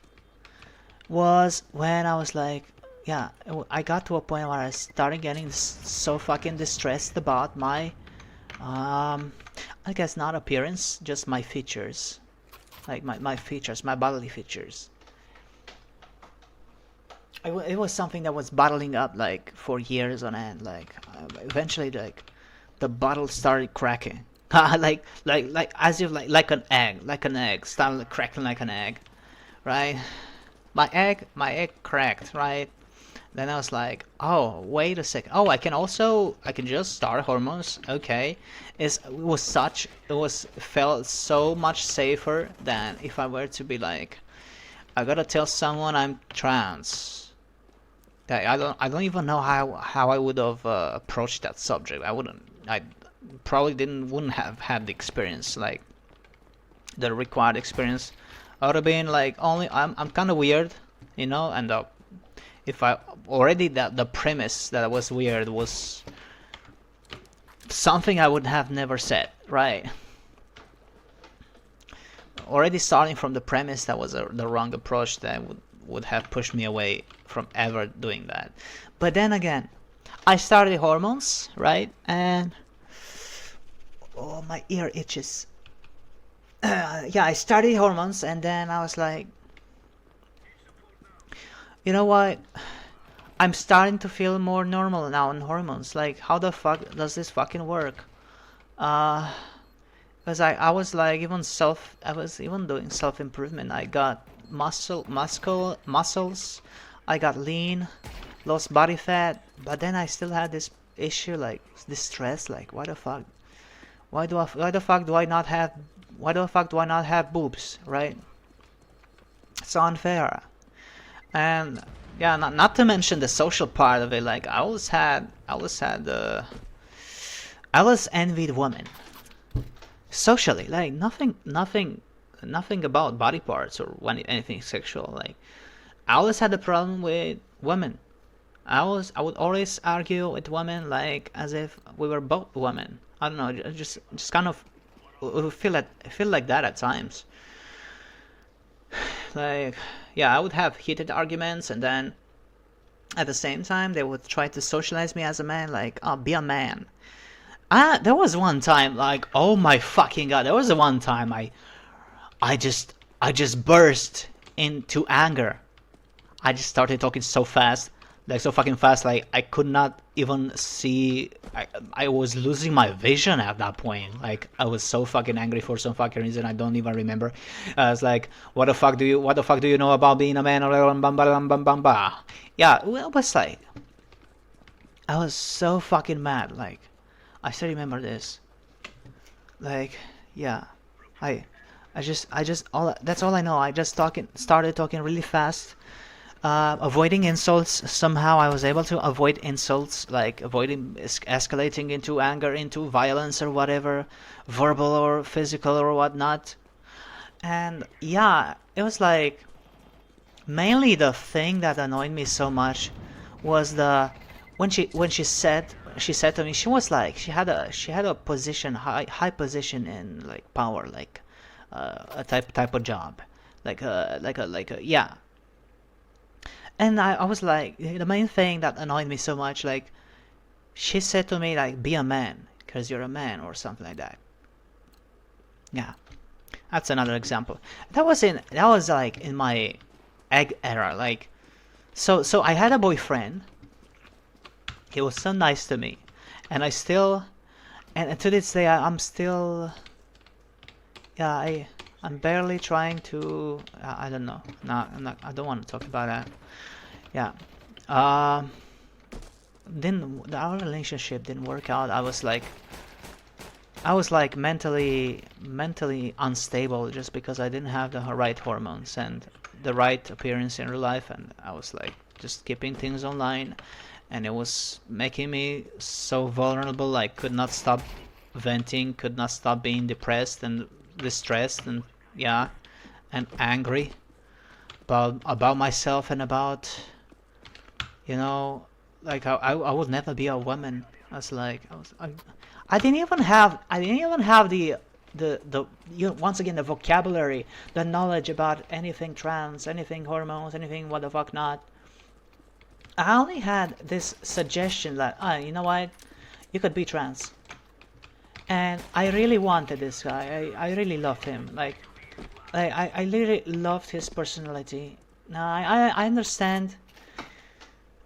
A: was when I was like, yeah, I got to a point where I started getting so fucking distressed about my, I guess not appearance, just my features, like my features, my bodily features. It was something that was bottling up like for years on end. Like eventually, like the bottle started cracking, like as if like an egg started cracking like an egg, right? My egg cracked, right? Then I was like, oh, wait a second. Oh, I can just start hormones. Okay. Felt so much safer than if I were to be like, I gotta tell someone I'm trans. I don't even know how I would have approached that subject. I probably wouldn't have had the experience, like the required experience. I would have been like, only I'm kind of weird, you know, and if I already, that the premise that I was weird was something I would have never said, right? Already starting from the premise, that was the wrong approach, that would have pushed me away from ever doing that. But then again, I started hormones, right? And oh, my ear itches. Yeah, I started hormones, and then I was like, you know what? I'm starting to feel more normal now on hormones. Like, how the fuck does this fucking work? Uh, because I was like, I was even doing self improvement. I got muscles. I got lean, lost body fat, but then I still had this issue, like this stress. Like, why the fuck? Why the fuck do I not have? Why the fuck do I not have boobs? Right? It's unfair. And yeah, not to mention the social part of it. Like, I always envied women socially. Like, nothing about body parts or anything sexual. Like, I always had a problem with women. I would always argue with women, like as if we were both women. I don't know, just kind of feel like that at times. Like, yeah, I would have heated arguments, and then at the same time they would try to socialize me as a man, like, oh, be a man. There was one time, like, oh my fucking god, there was one time I just burst into anger. I just started talking so fast, like so fucking fast, like I could not even see. I was losing my vision at that point. Like, I was so fucking angry for some fucking reason I don't even remember. I was like, what the fuck do you know about being a man? Yeah, well, it was like, I was so fucking mad. Like, I still remember this. Like, yeah, I, I just all that's all I know. I just started talking really fast, avoiding insults. Somehow I was able to avoid insults, like avoiding escalating into anger, into violence or whatever, verbal or physical or whatnot. And yeah, it was like, mainly the thing that annoyed me so much was the when she said to me, she was like, she had a position, high position in like power, like a type of job, like a yeah. And I was like, the main thing that annoyed me so much, like, she said to me, like, be a man because you're a man or something like that. Yeah, that's another example. That was like in my egg era. Like, so I had a boyfriend. He was so nice to me, and I still, and to this day I'm still, yeah, I'm barely trying to, I don't know. No, I don't want to talk about that. Yeah. Um then our relationship didn't work out. I was like mentally unstable just because I didn't have the right hormones and the right appearance in real life, and I was like just keeping things online, and it was making me so vulnerable. Like, could not stop venting, could not stop being depressed and distressed, and yeah, and angry about myself and about, you know, like I would never be a woman. I was like, I didn't even have the once again, the vocabulary, the knowledge about anything trans, anything hormones, anything what the fuck not. I only had this suggestion that, you know what, you could be trans, and I really wanted this guy. I really loved him. Like, I really loved his personality. Now I understand.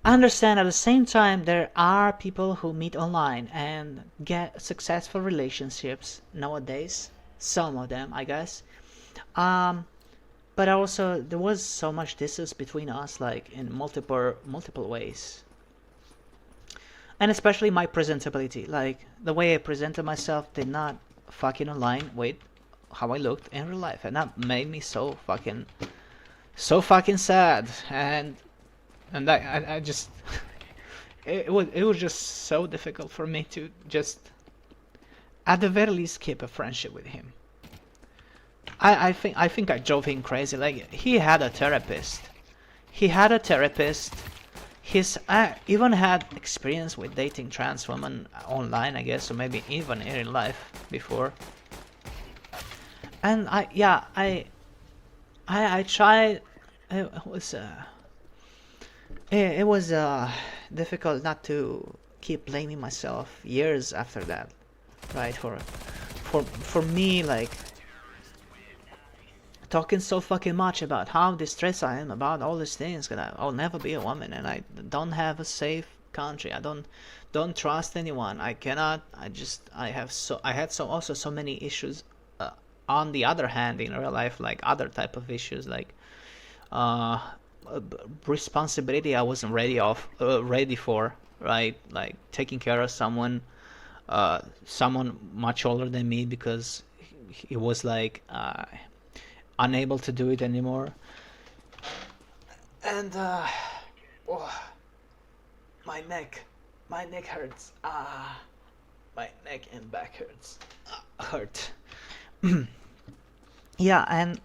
A: I understand at the same time there are people who meet online and get successful relationships nowadays. Some of them, I guess. Um, but also there was so much distance between us, like in multiple ways, and especially my presentability. Like, the way I presented myself did not fucking align with how I looked in real life, and that made me so fucking sad. And and I just it was just so difficult for me to just at the very least keep a friendship with him. I think I drove him crazy. Like he had a therapist. He had a therapist. He's even had experience with dating trans women online, I guess, or maybe even in real life before. And I tried. It was difficult not to keep blaming myself years after that, right? For me, like talking so fucking much about how distressed I am about all these things, because I'll never be a woman, and I don't have a safe country. I don't trust anyone. I cannot. I had so many issues. On the other hand, in real life, like other type of issues, like uh, responsibility I wasn't ready for, right? Like taking care of someone much older than me because he was like unable to do it anymore. And oh, my neck, my neck hurts. My neck and back hurt. Yeah, and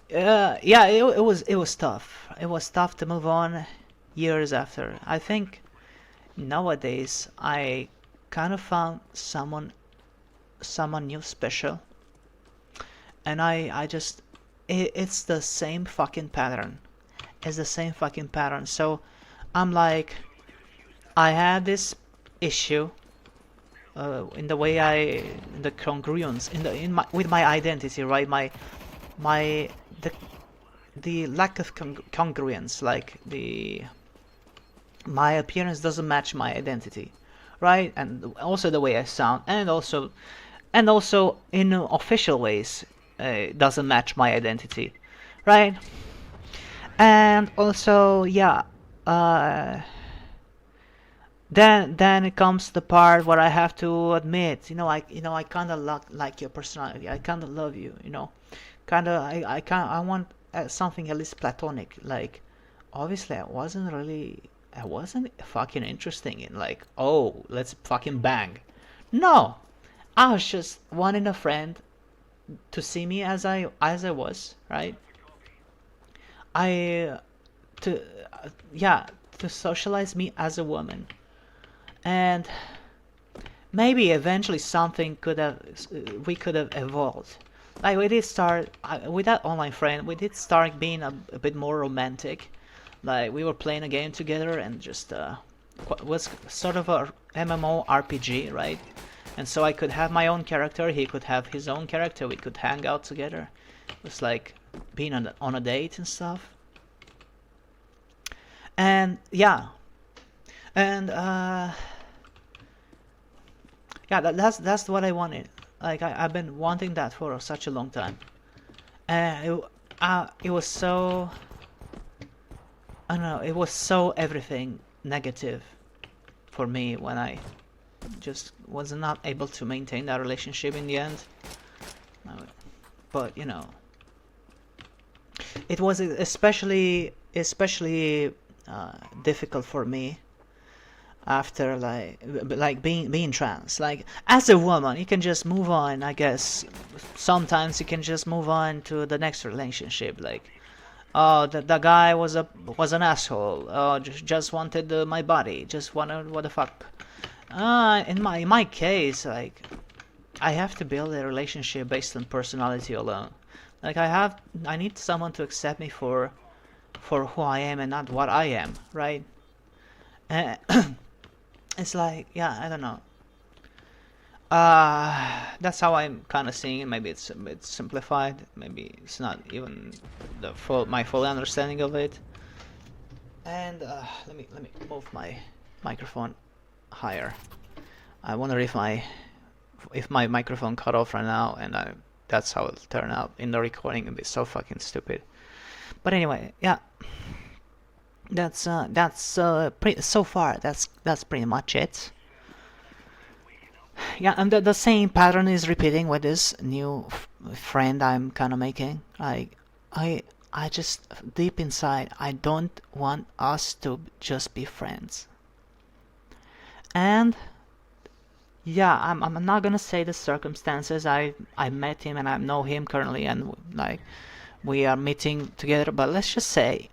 A: yeah, it was tough. It was tough to move on years after. I think nowadays I kind of found someone new special, and I just it's the same fucking pattern. It's the same fucking pattern. So I'm like, I had this issue in the way in the congruence in my with my identity, right? My the the lack of congruence, like the my appearance doesn't match my identity, right? And also the way I sound, and also in official ways, doesn't match my identity, right? And also, yeah, uh, then it comes the part where I have to admit, I kind of like your personality. I kind of love you, kind of. I want something at least platonic. Like, obviously, I wasn't fucking interesting in like, oh, let's fucking bang. No, I was just wanting a friend to see me as I was, right? I to yeah, to socialize me as a woman, and maybe eventually something could have we could have evolved. Like we did start with that online friend, we did start being a bit more romantic. Like we were playing a game together and just was sort of a MMO RPG, right? And so I could have my own character, he could have his own character, we could hang out together. It was like being on a date and stuff. And yeah, and yeah, that's what I wanted. Like I've been wanting that for such a long time, and it was so, I don't know, it was so everything negative for me when I just was not able to maintain that relationship in the end. But it was especially difficult for me after like being trans. Like as a woman you can just move on, I guess. Sometimes you can just move on to the next relationship, like, oh, the guy was an asshole, oh, just wanted my body, just wanted, what the fuck. In my case, like, I have to build a relationship based on personality alone. Like I need someone to accept me for who I am and not what I am, right? Uh, it's like, yeah, I don't know. That's how I'm kind of seeing it. Maybe it's a bit simplified. Maybe it's not even my full understanding of it. And let me move my microphone higher. I wonder if my microphone cut off right now, and that's how it'll turn out in the recording. It'll be so fucking stupid. But anyway, yeah, so far that's pretty much it. Yeah, and the same pattern is repeating with this new friend I'm kind of making. I I just, deep inside, I don't want us to just be friends. And yeah, I'm not gonna say the circumstances. I met him and I know him currently, and like we are meeting together. But let's just say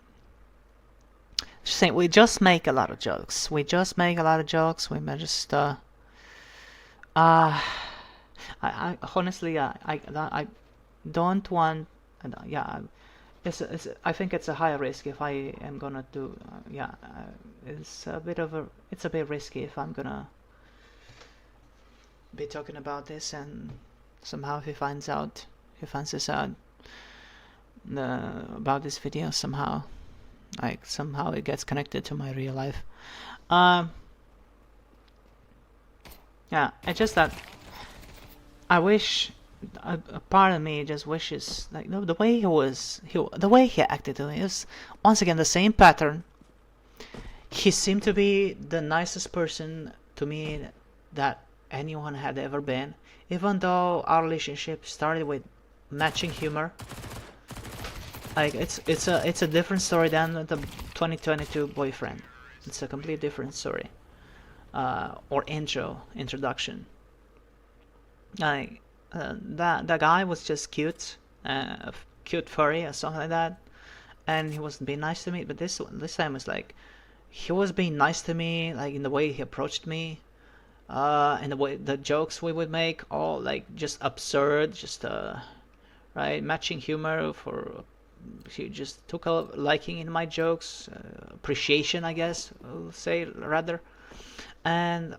A: we just make a lot of jokes. We just make a lot of jokes. We may just uh I honestly I don't want. Yeah, I think it's a high risk if I am gonna do. Yeah, it's a bit risky if I'm gonna be talking about this, and somehow he finds this out about this video somehow. Like somehow it gets connected to my real life. Yeah, it's just that I wish a part of me just wishes, like, the way the way he acted to me is once again the same pattern. He seemed to be the nicest person to me that anyone had ever been, even though our relationship started with matching humor. Like it's a different story than the 2022 boyfriend. It's a completely different story. Or introduction. Like that guy was just cute, cute furry or something like that, and he was being nice to me. But this time was like he was being nice to me, like in the way he approached me, and the way the jokes we would make, all like just absurd, just right, matching humor. For he just took a liking in my jokes, appreciation, I guess I'll say rather. And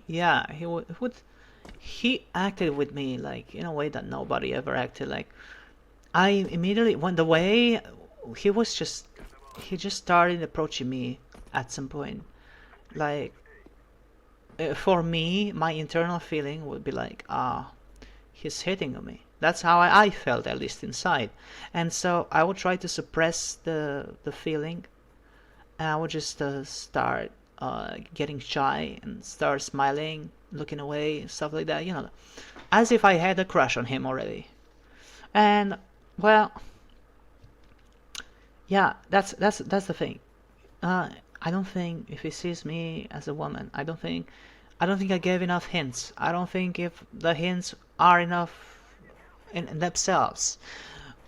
A: yeah, he acted with me like in a way that nobody ever acted. Like I immediately, when the way he was just he just started approaching me at some point. Like for me, my internal feeling would be like, he's hitting on me. That's how I felt, at least inside. And so I would try to suppress the feeling, and I would just start getting shy and start smiling, looking away, stuff like that. As if I had a crush on him already. And well, yeah, that's the thing. I don't think if he sees me as a woman, I don't think I gave enough hints. I don't think if the hints are enough in themselves,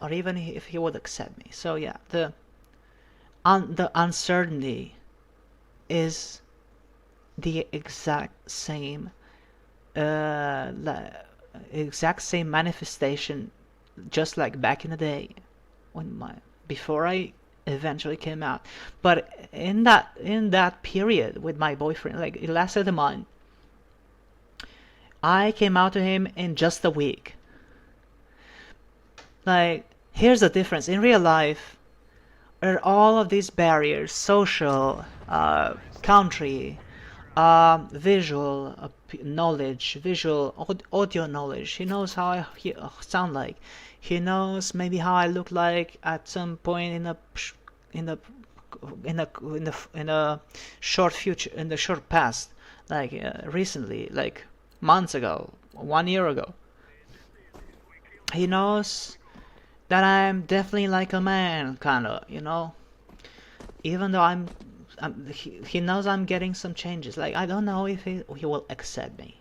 A: or even if he would accept me. So yeah, the uncertainty is the uh, exact same manifestation, just like back in the day when before I eventually came out. But in that period with my boyfriend, like it lasted a month. I came out to him in just a week. Like, here's the difference. In real life, are all of these barriers: social, country, visual knowledge, audio knowledge. He knows how I sound like. He knows maybe how I look like at some point in the in a short future, in the short past, like recently, like months ago, 1 year ago. He knows that I'm definitely like a man, kinda. Even though he knows I'm getting some changes. Like I don't know if he will accept me.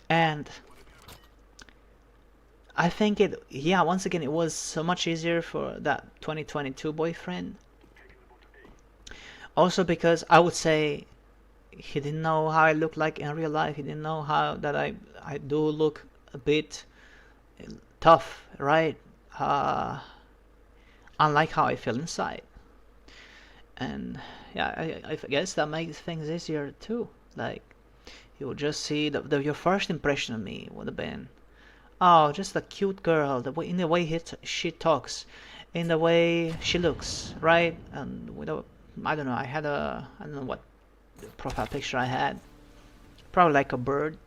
A: And I think yeah, once again, it was so much easier for that 2022 boyfriend. Also because I would say he didn't know how I look like in real life. He didn't know how that I do look a bit tough, right? Unlike how I feel inside. And yeah, I guess that makes things easier too. Like you will just see your first impression of me would have been, oh, just a cute girl. In the way she talks, in the way she looks, right? And I don't know. I don't know what profile picture I had. Probably like a bird.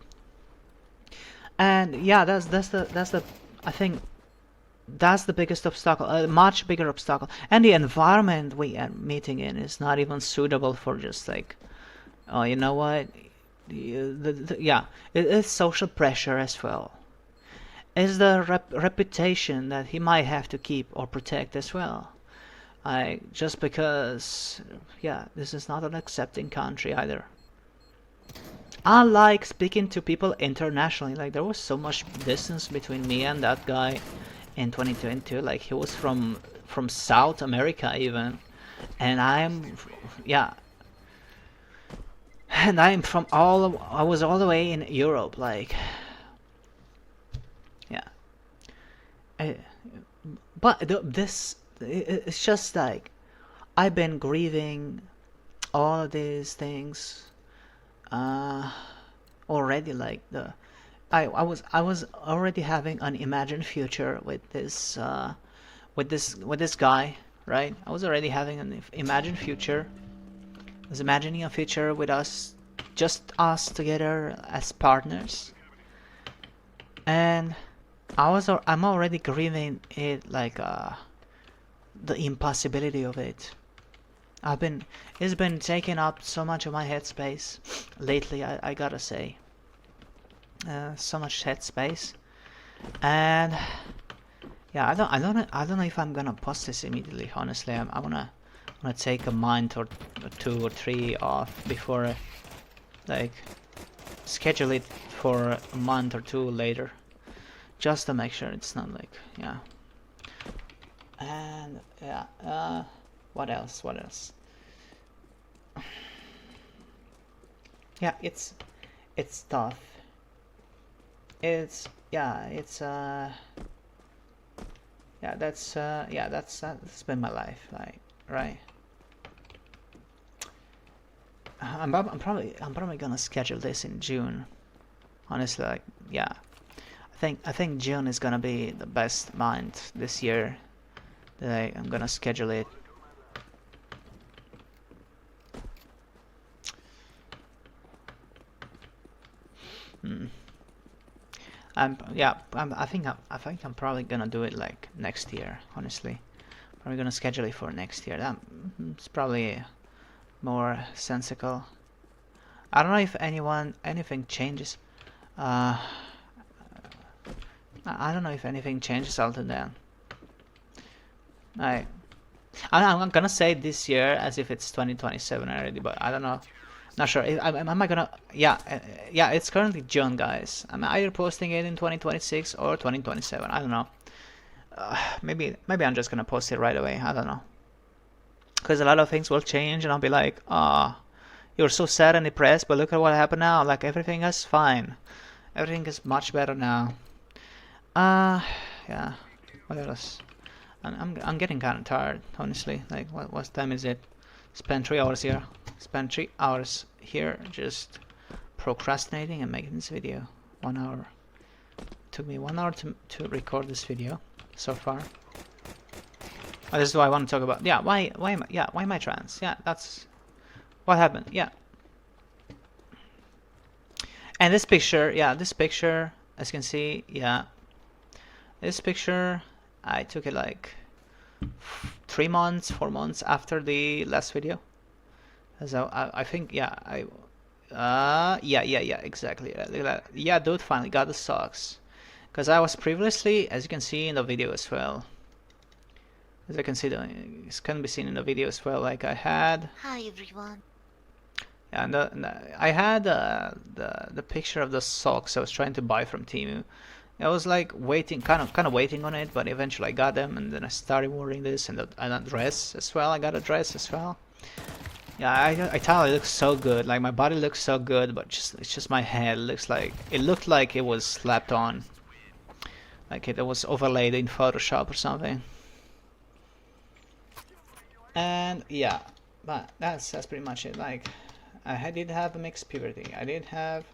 A: And yeah, that's the I think that's the biggest obstacle, a much bigger obstacle. And the environment we are meeting in is not even suitable for just like, oh, you know what? Yeah, it is social pressure as well. is the reputation that he might have to keep or protect as well. Just because, yeah, this is not an accepting country either. I like speaking to people internationally. Like, there was so much distance between me and that guy in 2022. Like, he was from South America even, and yeah, and I was all the way in Europe. Like, yeah. But it's just like I've been grieving all of these things already. Like I was already having an imagined future with this guy, right? I was already having an imagined future. I was imagining a future with just us together as partners, and I'm already grieving it, like the impossibility of it. It's been taking up so much of my headspace lately. I gotta say, so much headspace, and yeah, I don't know if I'm gonna post this immediately. Honestly, I wanna take a month or 2 or 3 off before, like, schedule it for a month or 2 later, just to make sure it's not like, yeah. And yeah, what else? Yeah, it's tough. It's yeah, that's been my life, like, right. I'm probably gonna schedule this in June. Honestly, like, yeah. I think June is gonna be the best month this year that I'm gonna schedule it. I think I'm probably gonna do it like next year. Honestly, probably gonna schedule it for next year. It's probably more sensical. I don't know if anything changes. I don't know if anything changes other than I'm gonna say this year as if it's 2027 already, but I don't know. Not sure. Am I gonna? Yeah, yeah. It's currently June, guys. I'm either posting it in 2026 or 2027. I don't know. Maybe I'm just gonna post it right away. I don't know. Because a lot of things will change, and I'll be like, ah, you're so sad and depressed, but look at what happened now. Like, everything is fine. Everything is much better now. Yeah. What else? I'm getting kind of tired, honestly. Like, what time is it? Spent 3 hours here. Spent 3 hours here just procrastinating and making this video. 1 hour. Took me 1 hour to record this video so far. Oh, this is what I want to talk about. Yeah, why am I trans? Yeah, that's what happened. Yeah. And this picture, as you can see, yeah. This picture, I took it like 3 months, 4 months after the last video. So I think, yeah, yeah, exactly. Look at that. Yeah, dude finally got the socks. Because I was previously, as you can see in the video as well. As I can see, it can be seen in the video as well. Like, I had.
B: Hi everyone.
A: And I had the picture of the socks I was trying to buy from Temu. I was like waiting, kind of waiting on it, but eventually I got them, and then I started wearing this and a dress as well. I got a dress as well. Yeah, I thought it looks so good. Like, my body looks so good, but it's just my head looks like it looked like it was slapped on, like it was overlaid in Photoshop or something. And yeah, but that's pretty much it. Like, I did have a mixed puberty. I did have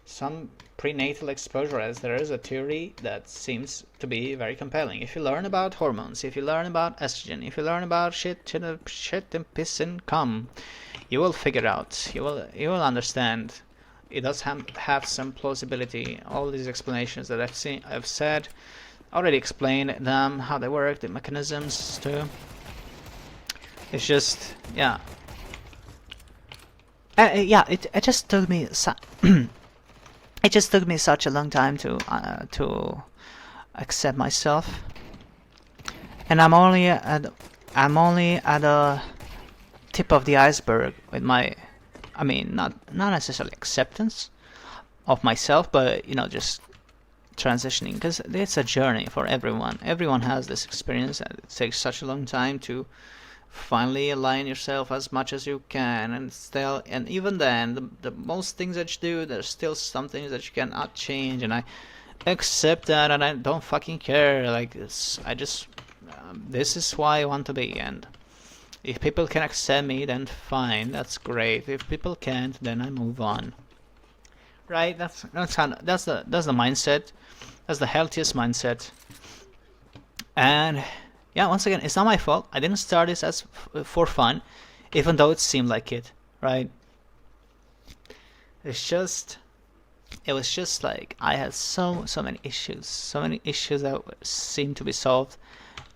A: some prenatal exposure, as there is a theory that seems to be very compelling. If you learn about hormones, if you learn about estrogen, if you learn about shit and piss and cum, you will figure out. You will understand. It does have some plausibility. All these explanations that I've said, already explained them, how they work, the mechanisms too. It's just, yeah. Yeah, it just took me it just took me such a long time to accept myself, and I'm only at the tip of the iceberg with my, I mean, not necessarily acceptance of myself, but just transitioning, because it's a journey for everyone. Everyone has this experience, and it takes such a long time to finally align yourself as much as you can, and even then, the most things that you do, there's still some things that you cannot change, and I accept that, and I don't fucking care. Like, this is who I want to be, and if people can accept me, then fine, that's great. If people can't, then I move on. Right? That's the mindset. That's the healthiest mindset. And yeah, once again, it's not my fault. I didn't start this as for fun, even though it seemed like it, right? It was just like I had so many issues that seemed to be solved,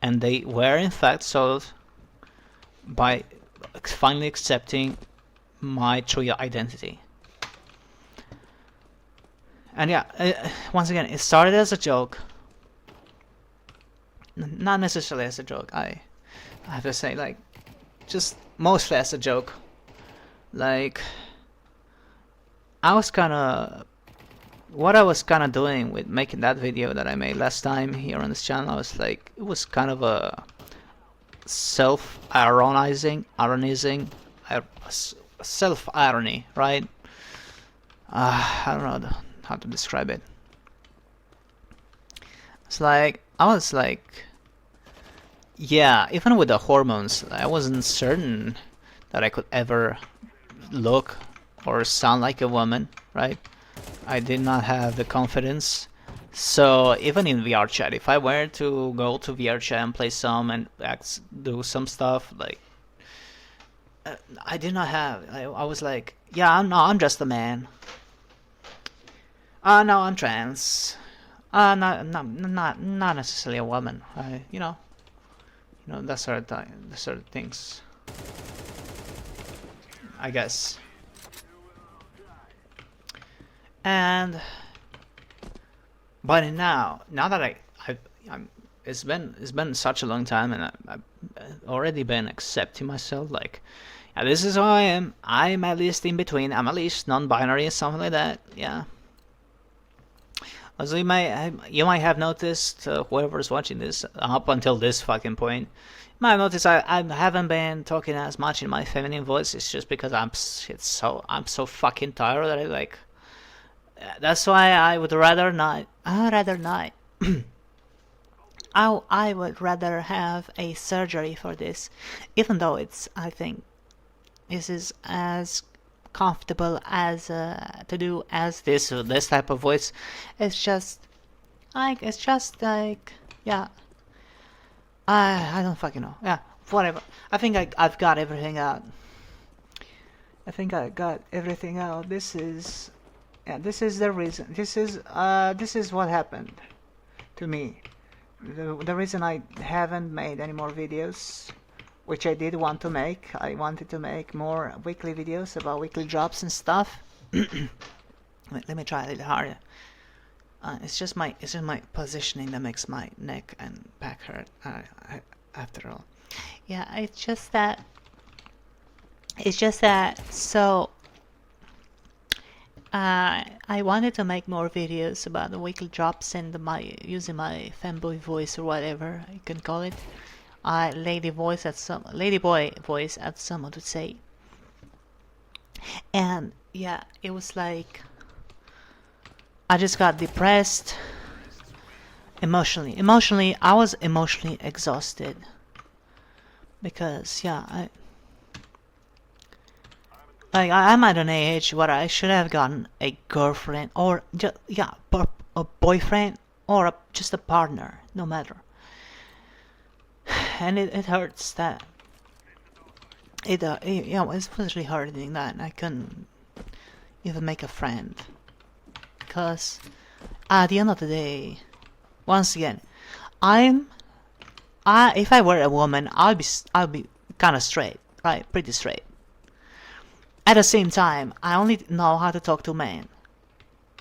A: and they were in fact solved by finally accepting my true identity. And yeah, once again, it started as a joke. Not necessarily as a joke. I have to say, like, just mostly as a joke. Like, what I was kind of doing with making that video that I made last time here on this channel, I was like, it was kind of a self-ironizing, self-irony, right? I don't know how to describe it. It's like, I was like, yeah, even with the hormones, I wasn't certain that I could ever look or sound like a woman, right? I did not have the confidence. So even in VR chat, if I were to go to VR chat and play some and do some stuff, like, I did not have. I was like, yeah, I'm just a man. No, I'm trans. Not necessarily a woman. That sort of things, I guess. And but now that it's been such a long time, and I've already been accepting myself. Like, yeah, this is who I am. I'm at least in between. I'm at least non-binary or something like that. Yeah. So you might have noticed, whoever's watching this up until this fucking point, you might have noticed I haven't been talking as much in my feminine voice. It's just because I'm so fucking tired that I like. That's why I would rather not. I would rather have a surgery for this, even though I think this is as comfortable as to do as this type of voice. It's just like yeah. I don't fucking know. Yeah, whatever. I think I've got everything out. I think I got everything out. This is the reason. This is what happened to me. The reason I haven't made any more videos, which I did want to make. I wanted to make more weekly videos about weekly drops and stuff. Let me try a little harder. It's just my positioning that makes my neck and back hurt. After all, yeah, it's just that. So I wanted to make more videos about the weekly drops and using my fanboy voice, or whatever you can call it. Ladyboy voice, as someone would say. And yeah, it was like I just got depressed emotionally. I was emotionally exhausted because I'm at an age where I should have gotten a girlfriend, or a boyfriend, or just a partner, no matter. And it hurts that it was really hurting that I couldn't even make a friend, because at the end of the day, once again, if I were a woman, I'll be kind of straight, right? Pretty straight. At the same time, I only know how to talk to men,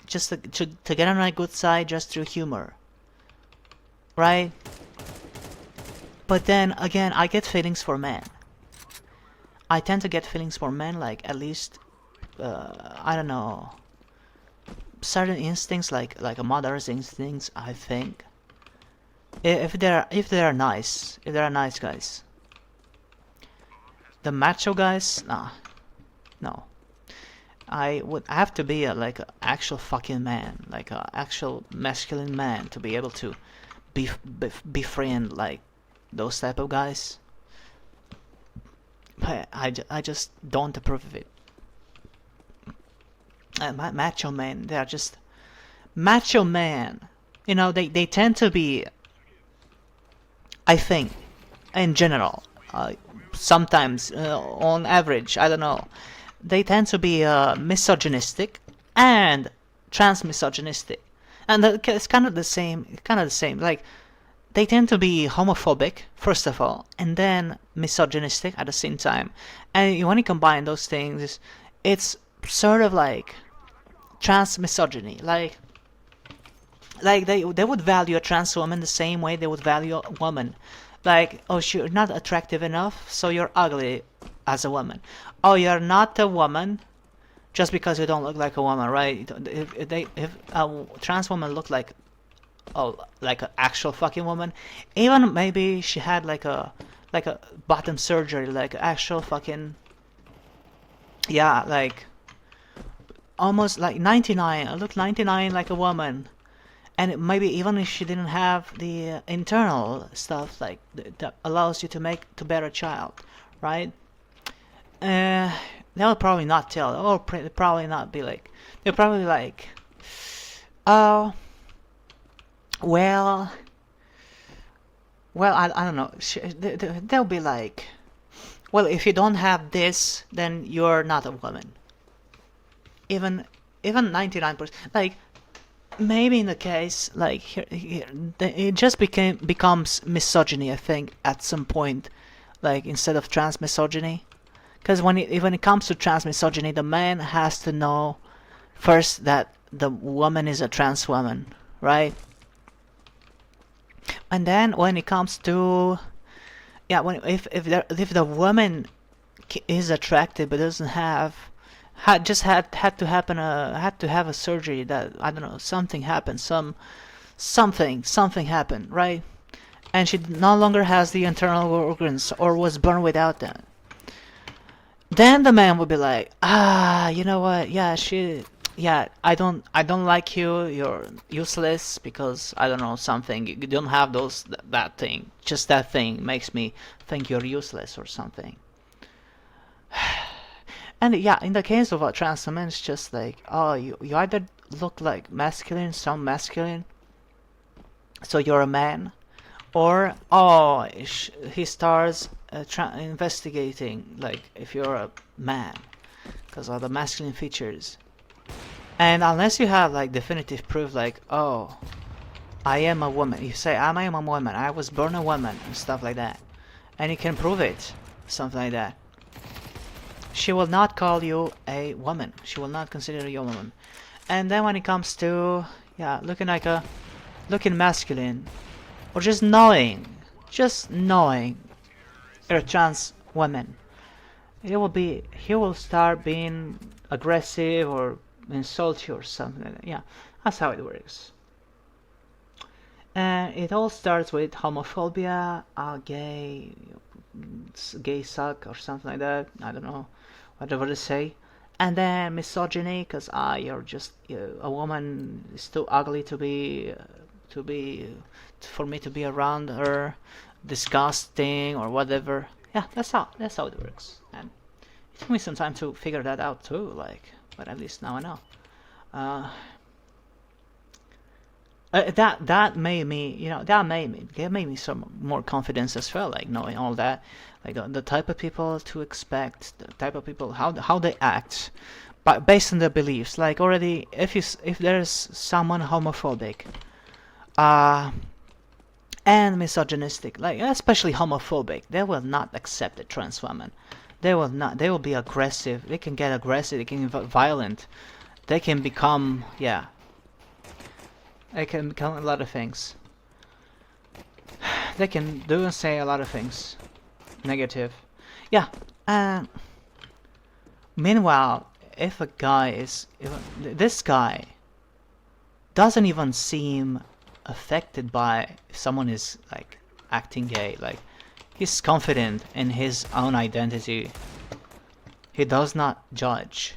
A: just to get on my good side, just through humor. right? But then again, I get feelings for men. I tend to get feelings for men, like at least, I don't know, certain instincts, like a mother's instincts. I think if they're nice, if they're nice guys. The macho guys, nah, no. I would have to be like an actual fucking man, like an actual masculine man to be able to befriend like those type of guys. But I just don't approve of it. Macho men, they are just macho men. You know, they tend to be, I think, in general, sometimes on average, I don't know, they tend to be misogynistic and trans-misogynistic, and it's kind of the same. Like they tend to be homophobic first of all, and then misogynistic at the same time. And when you combine those things, it's sort of like trans-misogyny. Like they would value a trans woman the same way they would value a woman. Like, oh, you're not attractive enough, so you're ugly as a woman. Oh, you're not a woman just because you don't look like a woman, right? If a trans woman looked like, oh, like an actual fucking woman, even maybe she had like a bottom surgery, like actual fucking, yeah, like almost like 99, look 99 like a woman. And maybe even if she didn't have the internal stuff like that allows you to bear a child, right? They'll probably not tell, or probably not be like, they'll probably like, oh, well, I don't know. They'll be like, well, if you don't have this, then you're not a woman. Even 99%, like. Maybe in the case like here it just becomes misogyny, I think, at some point, like instead of trans misogyny, because when it comes to trans misogyny, the man has to know first that the woman is a trans woman, right? And then when it comes to, yeah, when if the woman is attractive but doesn't have, had to have a surgery, that I don't know, something happened, something happened, right? And she no longer has the internal organs or was born without them. Then the man would be like, you know what? Yeah, I don't like you. You're useless because I don't know, something. You don't have that thing. Just that thing makes me think you're useless or something. And yeah, in the case of a trans man, it's just like, oh, you either look like masculine, sound masculine, so you're a man, or oh, he starts investigating like if you're a man, because of the masculine features. And unless you have like definitive proof, like, oh, I am a woman, you say I am a woman, I was born a woman, and stuff like that, and you can prove it, something like that, she will not call you a woman. She will not consider you a woman. And then when it comes to, yeah, looking masculine, or just knowing you're a trans woman, he will start being aggressive or insult you or something like that. Yeah, that's how it works. And it all starts with homophobia, gay suck or something like that. I don't know, whatever they say. And then misogyny, because you're just a woman is too ugly to be for me to be around her, disgusting or whatever. Yeah, that's how it works. And it took me some time to figure that out too. Like, but at least now I know. That made me, gave me some more confidence as well, like knowing all that, like the type of people to expect, the type of people, how they act, but based on their beliefs. Like already, if there's someone homophobic, and misogynistic, like especially homophobic, they will not accept a trans woman. They will not. They will be aggressive. They can get aggressive. They can get violent. They can become, yeah. It can become a lot of things. they can do and say a lot of things negative. Yeah. Meanwhile, if a guy is, if this guy doesn't even seem affected by if someone is like acting gay. Like, he's confident in his own identity. He does not judge.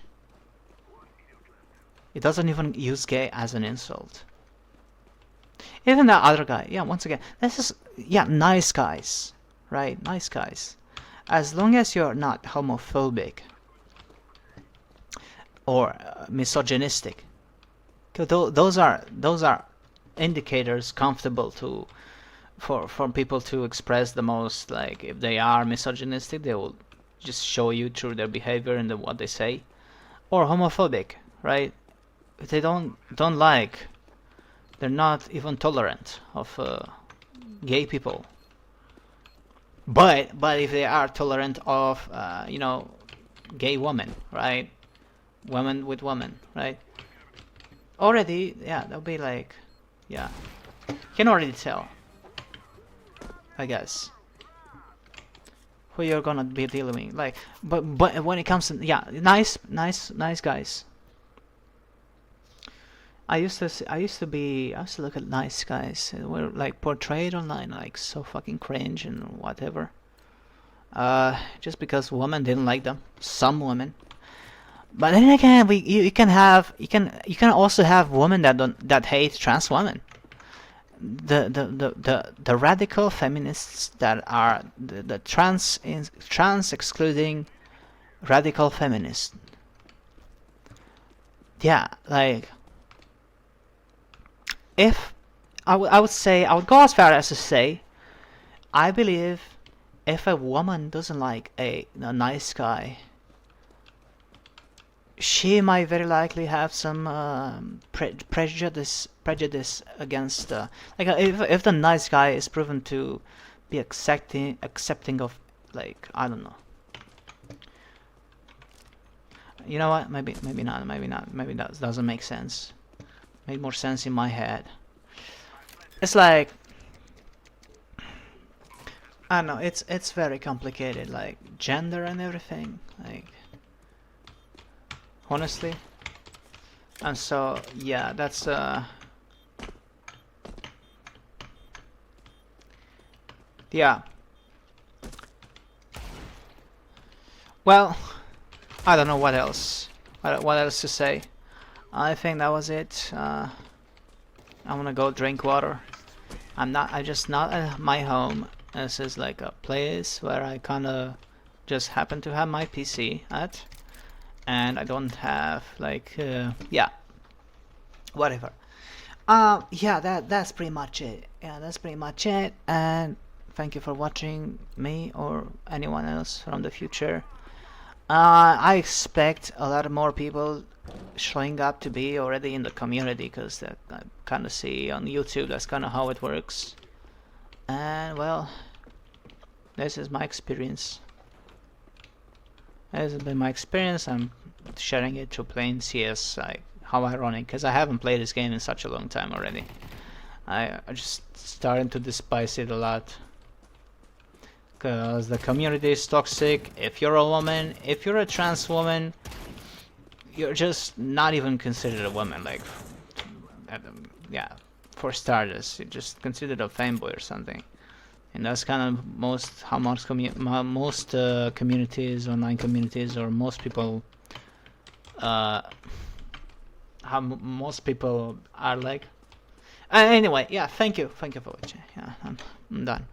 A: He doesn't even use gay as an insult. Even that other guy, yeah, once again, this is, yeah, nice guys, right? Nice guys. As long as you're not homophobic or misogynistic. Those are indicators comfortable to for people to express the most. Like, if they are misogynistic, they will just show you through their behavior and what they say. Or homophobic, right? If they don't like, they're not even tolerant of gay people. But if they are tolerant of gay women, right? Women with women, right? Already, yeah, that'll be like, yeah, you can already tell, I guess, who you're gonna be dealing with. Like, but when it comes to, yeah, nice guys. I used to look at nice guys who were like portrayed online like so fucking cringe and whatever. Just because women didn't like them, some women. But then again, you can also have women that hate trans women. The radical feminists that are the trans excluding radical feminists. Yeah, like, if I would say, I would go as far as to say, I believe if a woman doesn't like a nice guy, she might very likely have some prejudice against like, if the nice guy is proven to be accepting of, like, I don't know. You know what? Maybe not. Maybe that doesn't make sense. Made more sense in my head. It's like, I don't know. It's very complicated, like gender and everything. Like, honestly. And so, yeah, that's yeah. Well, I don't know what else to say. I think that was it. I'm gonna go drink water. I'm just not at my home. This is like a place where I kinda just happen to have my PC at. And I don't have, like, yeah, whatever. Yeah, that's pretty much it. Yeah, that's pretty much it. And thank you for watching me or anyone else from the future. I expect a lot more people showing up to be already in the community, because I kind of see on YouTube that's kind of how it works. And well, this is my experience. This has been my experience. I'm sharing it through playing CS. How ironic, because I haven't played this game in such a long time already. I just starting to despise it a lot, because the community is toxic. If you're a woman, if you're a trans woman, you're just not even considered a woman. Like, yeah, for starters, you're just considered a fanboy or something. And that's kind of how most communities, online communities, or most people, how most people are like. Anyway, yeah, thank you for watching. Yeah, I'm done.